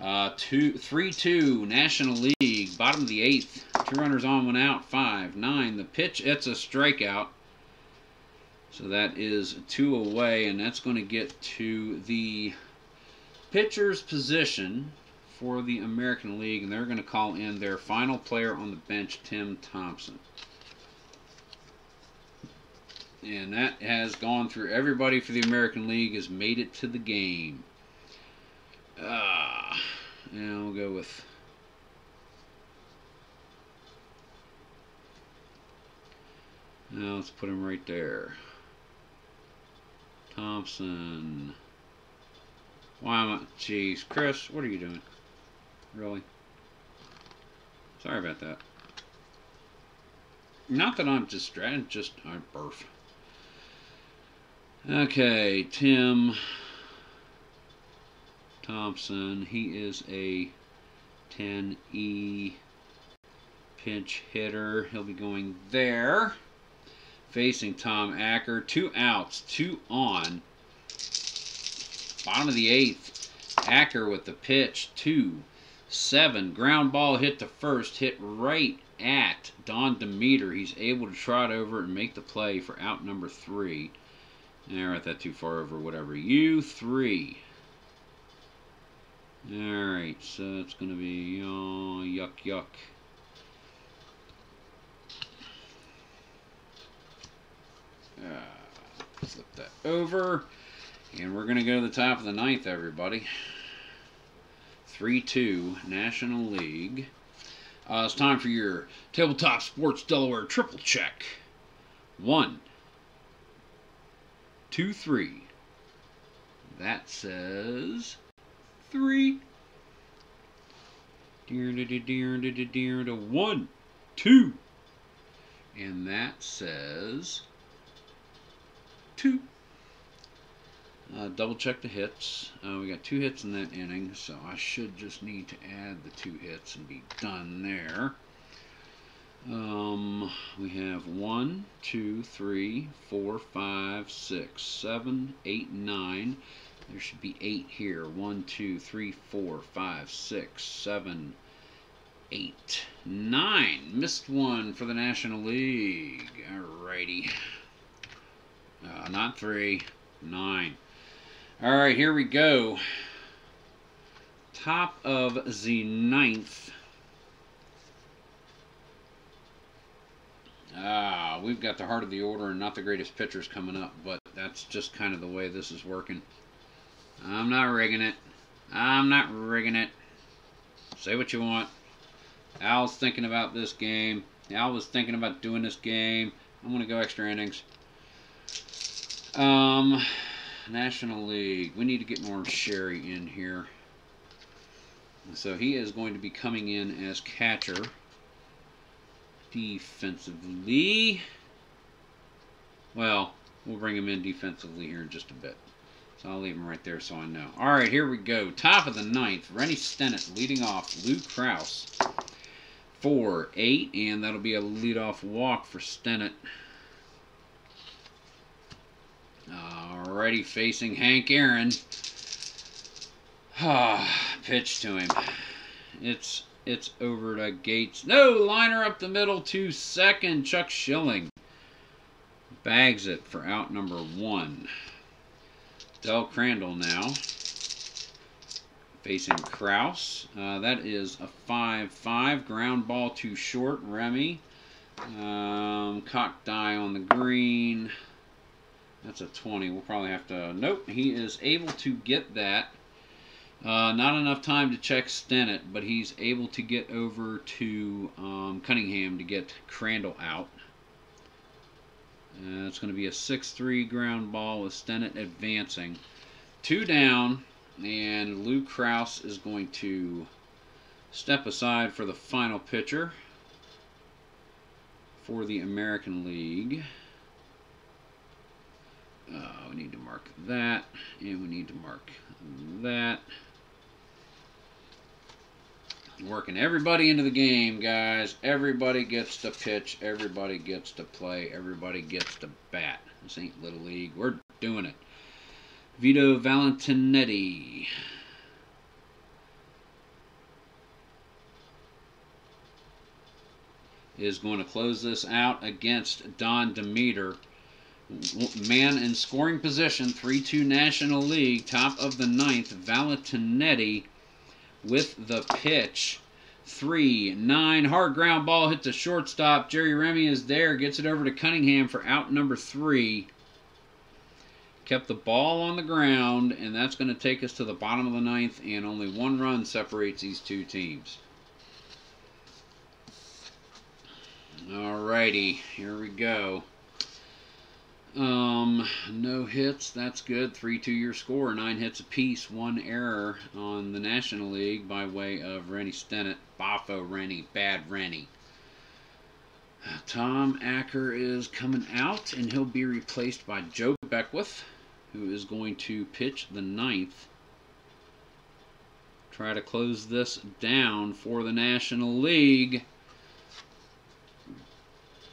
3-2, National League, bottom of the 8th. 2 runners on, 1 out, 5-9. The pitch, it's a strikeout. So that is 2 away, and that's going to get to the pitcher's position for the American League, and they're going to call in their final player on the bench, Tim Thompson. And that has gone through everybody for the American League, has made it to the game. And we'll go with... Now let's put him right there. Thompson. Why am I... Jeez, Chris, what are you doing? Really? Sorry about that. Not that I'm distracted, just I burf. Okay, Tim Thompson. He is a 10E pinch hitter. He'll be going there. Facing Tom Acker. 2 outs, 2 on. Bottom of the 8th. Acker with the pitch. 2-7. Ground ball hit to first. Hit right at Don Demeter. He's able to trot over and make the play for out number 3. I wrote that too far over, whatever. U3. Alright, so it's going to be, yuck, yuck. Flip that over. And we're going to go to the top of the 9th, everybody. 3-2, National League. It's time for your Tabletop Sports Delaware triple check. 1, 2-3. That says 3. Dear to 1, 2. And that says 2. Double check the hits. We got 2 hits in that inning, so I should just need to add the 2 hits and be done there. We have 1, 2, 3, 4, 5, 6, 7, 8, 9. There should be 8 here. 1, 2, 3, 4, 5, 6, 7, 8, 9. Missed one for the National League. Alrighty. Not 3. 9. Alright, here we go. Top of the 9th. We've got the heart of the order and not the greatest pitchers coming up, but that's just kind of the way this is working. I'm not rigging it. I'm not rigging it. Say what you want. Al's thinking about this game. Al was thinking about doing this game. I'm going to go extra innings. National League. We need to get more Sherry in here. So he is going to be coming in as catcher. Defensively. Well, we'll bring him in defensively here in just a bit. So I'll leave him right there so I know. Alright, here we go. Top of the 9th. Rennie Stennett leading off. Lou Krause. 4-8. And that'll be a leadoff walk for Stennett. Alrighty, facing Hank Aaron. Pitch to him. It's over to Gates. No, liner up the middle to second. Chuck Schilling bags it for out number 1. Del Crandall now facing Krause. That is a 5-5. Ground ball too short. Remy. Cock die on the green. That's a 20. We'll probably have to... Nope, he is able to get that. Not enough time to check Stennett, but he's able to get over to Cunningham to get Crandall out. It's going to be a 6-3 ground ball with Stennett advancing. 2 down, and Lou Krause is going to step aside for the final pitcher for the American League. We need to mark that, and we need to mark that. Working everybody into the game, guys. Everybody gets to pitch. Everybody gets to play. Everybody gets to bat. This ain't Little League. We're doing it. Vito Valentinetti. Is going to close this out against Don Demeter. Man in scoring position, 3-2 National League, top of the 9th, Valentinetti with the pitch. 3-9, hard ground ball, hit the shortstop. Jerry Remy is there, gets it over to Cunningham for out number 3. Kept the ball on the ground, and that's going to take us to the bottom of the 9th, and only 1 run separates these 2 teams. Alrighty, here we go. No hits, that's good. 3-2 your score, 9 hits apiece, 1 error on the National League by way of Rennie Stennett. Boffo Rennie, bad Rennie. Tom Acker is coming out, and he'll be replaced by Joe Beckwith, who is going to pitch the 9th. Try to close this down for the National League.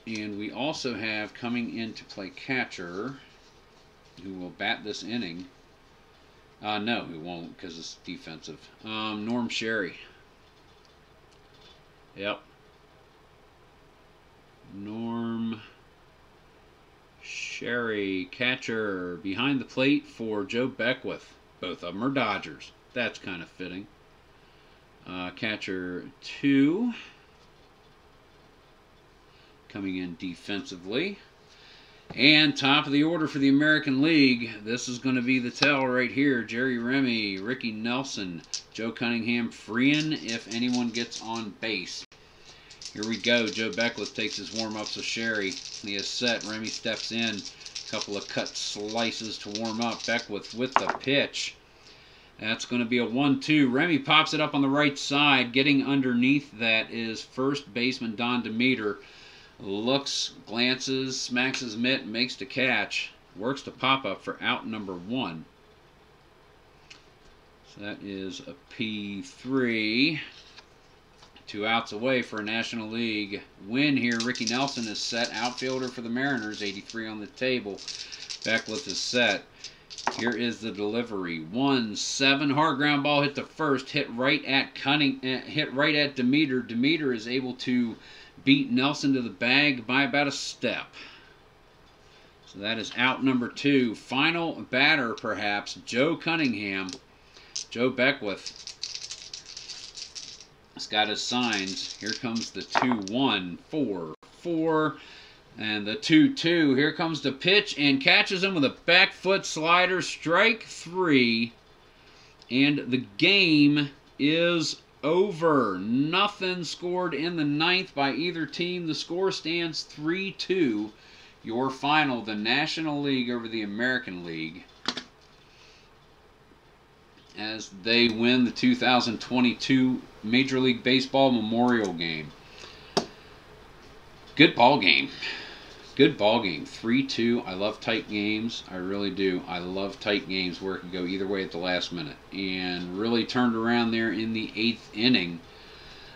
And we also have coming in to play catcher, who will bat this inning. No, he won't because it's defensive. Norm Sherry. Yep. Norm Sherry, catcher, behind the plate for Joe Beckwith. Both of them are Dodgers. That's kind of fitting. Catcher 2. Coming in defensively. And top of the order for the American League. This is going to be the tell right here. Jerry Remy, Ricky Nelson, Joe Cunningham, freeing if anyone gets on base. Here we go. Joe Beckwith takes his warm-ups with Sherry. He is set. Remy steps in. couple of cut slices to warm up. Beckwith with the pitch. That's going to be a 1-2. Remy pops it up on the right side. Getting underneath that is first baseman Don Demeter. Looks, glances, smacks his mitt, makes the catch. Works to pop up for out number 1. So that is a P3. 2 outs away for a National League win here. Ricky Nelson is set. Outfielder for the Mariners. 83 on the table. Beckwith is set. Here is the delivery. 1-7. Hard ground ball hit to first. Hit right at Demeter. Demeter is able to beat Nelson to the bag by about a step. So that is out number 2. Final batter, perhaps, Joe Cunningham. Joe Beckwith has got his signs. Here comes the 2-1, 4-4, and the 2-2. Here comes the pitch and catches him with a back foot slider. Strike 3, and the game is over. Nothing scored in the 9th by either team. The score stands 3-2. Your final, the National League over the American League, as they win the 2022 Major League Baseball Memorial Game. Good ball game. Good ball game. 3-2. I love tight games. I really do. I love tight games where it can go either way at the last minute. And really turned around there in the 8th inning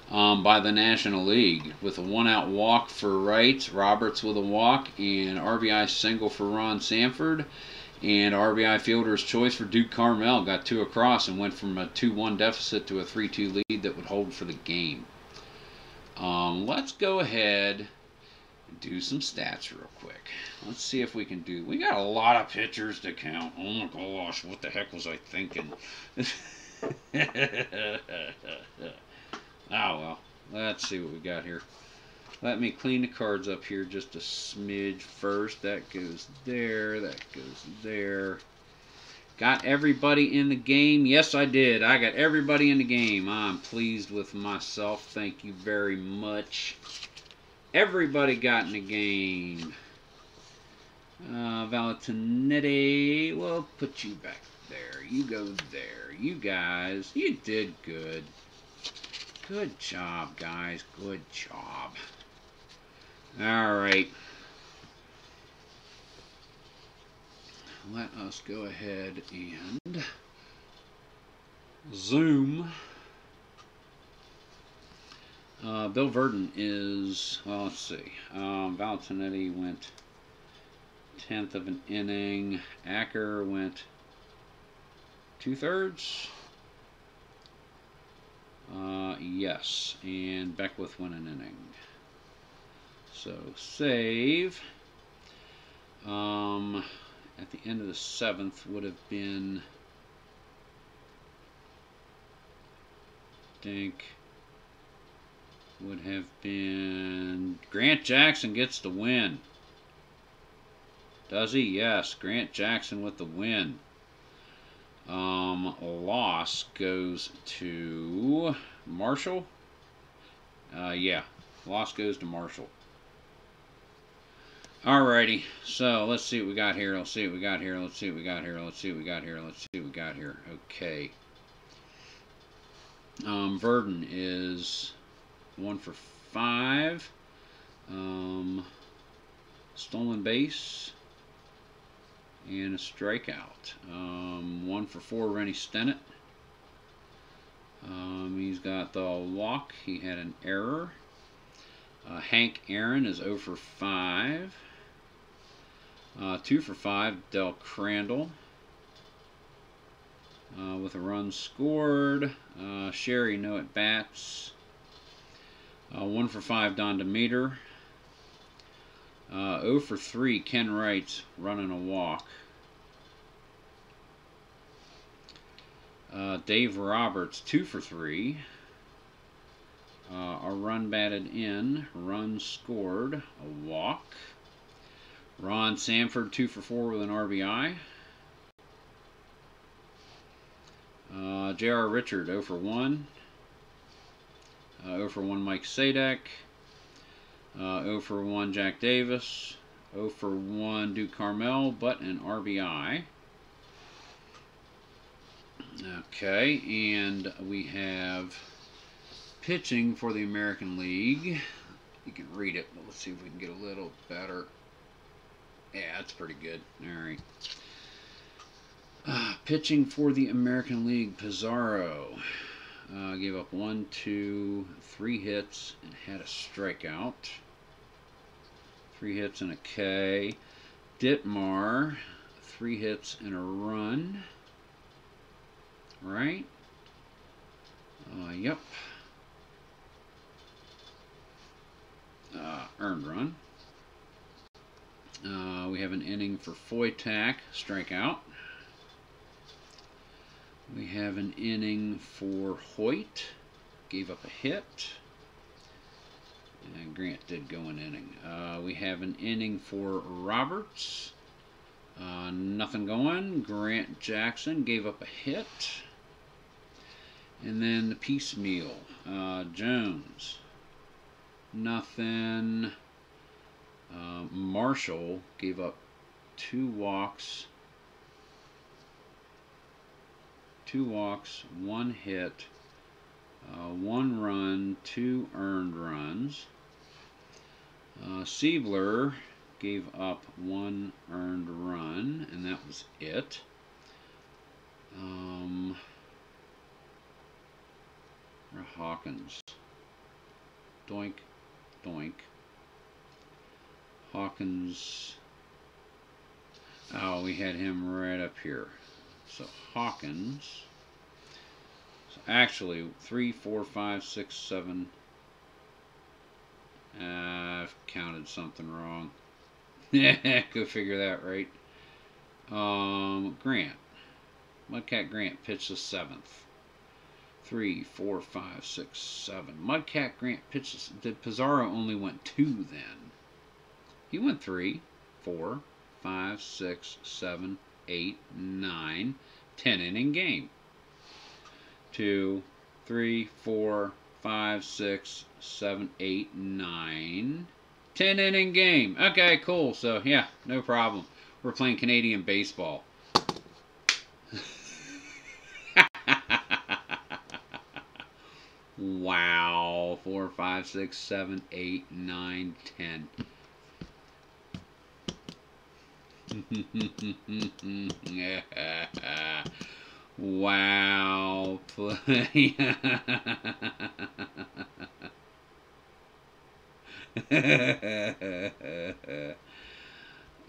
by the National League with a 1-out walk for Wright. Roberts with a walk and RBI single for Ron Sanford. And RBI fielder's choice for Duke Carmel. Got 2 across and went from a 2-1 deficit to a 3-2 lead that would hold for the game. Let's go ahead and do some stats real quick. Let's see if we can do... We got a lot of pitchers to count. Oh my gosh, what the heck was I thinking? Oh well, let's see what we got here. Let me clean the cards up here just a smidge first. That goes there. That goes there. Got everybody in the game? Yes, I did. I got everybody in the game. I'm pleased with myself. Thank you very much. Everybody got in the game. Valentinetti, we'll put you back there. You go there. You guys, you did good. Good job, guys. Good job. Alright. Let us go ahead and zoom. Bill Verdon is, well, let's see. Valentinetti went 10th of an inning. Acker went 2/3. Yes. And Beckwith went an inning. So save. At the end of the 7th would have been, would have been Grant Jackson gets the win. Does he? Yes. Grant Jackson with the win. Loss goes to Marshall. Yeah. Loss goes to Marshall. Alrighty, so let's see what we got here. Let's see what we got here. Let's see what we got here. Let's see what we got here. Let's see what we got here. Okay. Verdon is 1 for 5. Stolen base and a strikeout. 1 for 4, Rennie Stennett. He's got the walk. He had an error. Hank Aaron is 0 for 5. 2 for 5, Del Crandall with a run scored. Sherry, no at bats. 1 for 5, Don Demeter. 0 for 3, Ken Wright running a walk. Dave Roberts, 2 for 3. A run batted in, run scored, a walk. Ron Sanford, 2 for 4 with an RBI. J.R. Richard, 0 for 1. 0 for 1, Mike Sadek. 0 for 1, Jack Davis. 0 for 1 Duke Carmel, but an RBI. Okay, and we have pitching for the American League. You can read it, but let's see if we can get a little better. Yeah, that's pretty good. All right. Pitching for the American League, Pizarro gave up 1, 2, 3 hits and had a strikeout. 3 hits and a K. Ditmar, 3 hits and a run. Right? Yep. Earned run. We have an inning for Foytak, strikeout. We have an inning for Hoyt, gave up a hit. And Grant did go an inning. We have an inning for Roberts. Nothing going. Grant Jackson gave up a hit. And then the piecemeal. Jones. Nothing. Marshall gave up 2 walks. 2 walks, 1 hit, 1 run, 2 earned runs. Siebler gave up 1 earned run, and that was it. Hawkins. Doink, doink. Hawkins. Oh, we had him right up here. So Hawkins. So actually 3, 4, 5, 6, 7. I've counted something wrong. Go figure that, right? Grant. Mudcat Grant pitched the 7th. 3, 4, 5, 6, 7. Mudcat Grant pitched. Did Pizarro only went 2 then? He went 3, 4, 5, 6, 7, 8, 9, 10 inning game. 2, 3, 4, 5, 6, 7, 8, 9, 10 inning game. Okay, cool. So yeah, no problem. We're playing Canadian baseball. Wow. 4, 5, 6, 7, 8, 9, 10. Wow.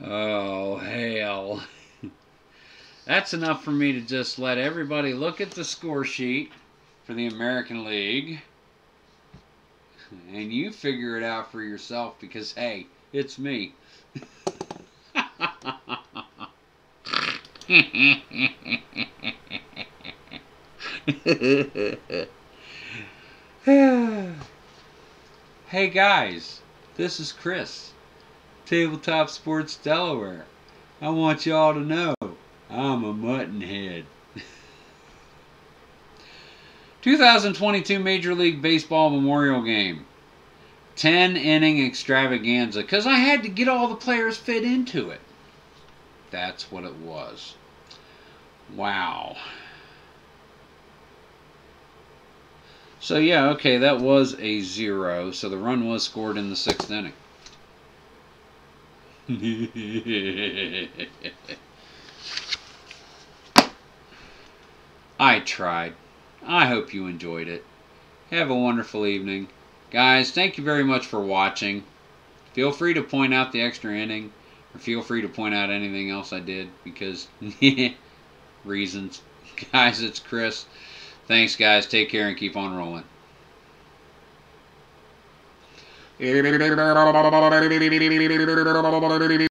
Oh, hell. That's enough for me to just let everybody look at the score sheet for the American League. And you figure it out for yourself because, hey, it's me. Hey guys, this is Chris, Tabletop Sports Delaware. I want y'all to know I'm a muttonhead. 2022 Major League Baseball Memorial Game. 10 inning extravaganza because I had to get all the players fit into it. That's what it was. Wow. So yeah, okay, that was a 0. So the run was scored in the 6th inning. I tried. I hope you enjoyed it. Have a wonderful evening. Guys, thank you very much for watching. Feel free to point out the extra inning. Or feel free to point out anything else I did. Because, reasons. Guys, it's Chris. Thanks, guys. Take care and keep on rolling.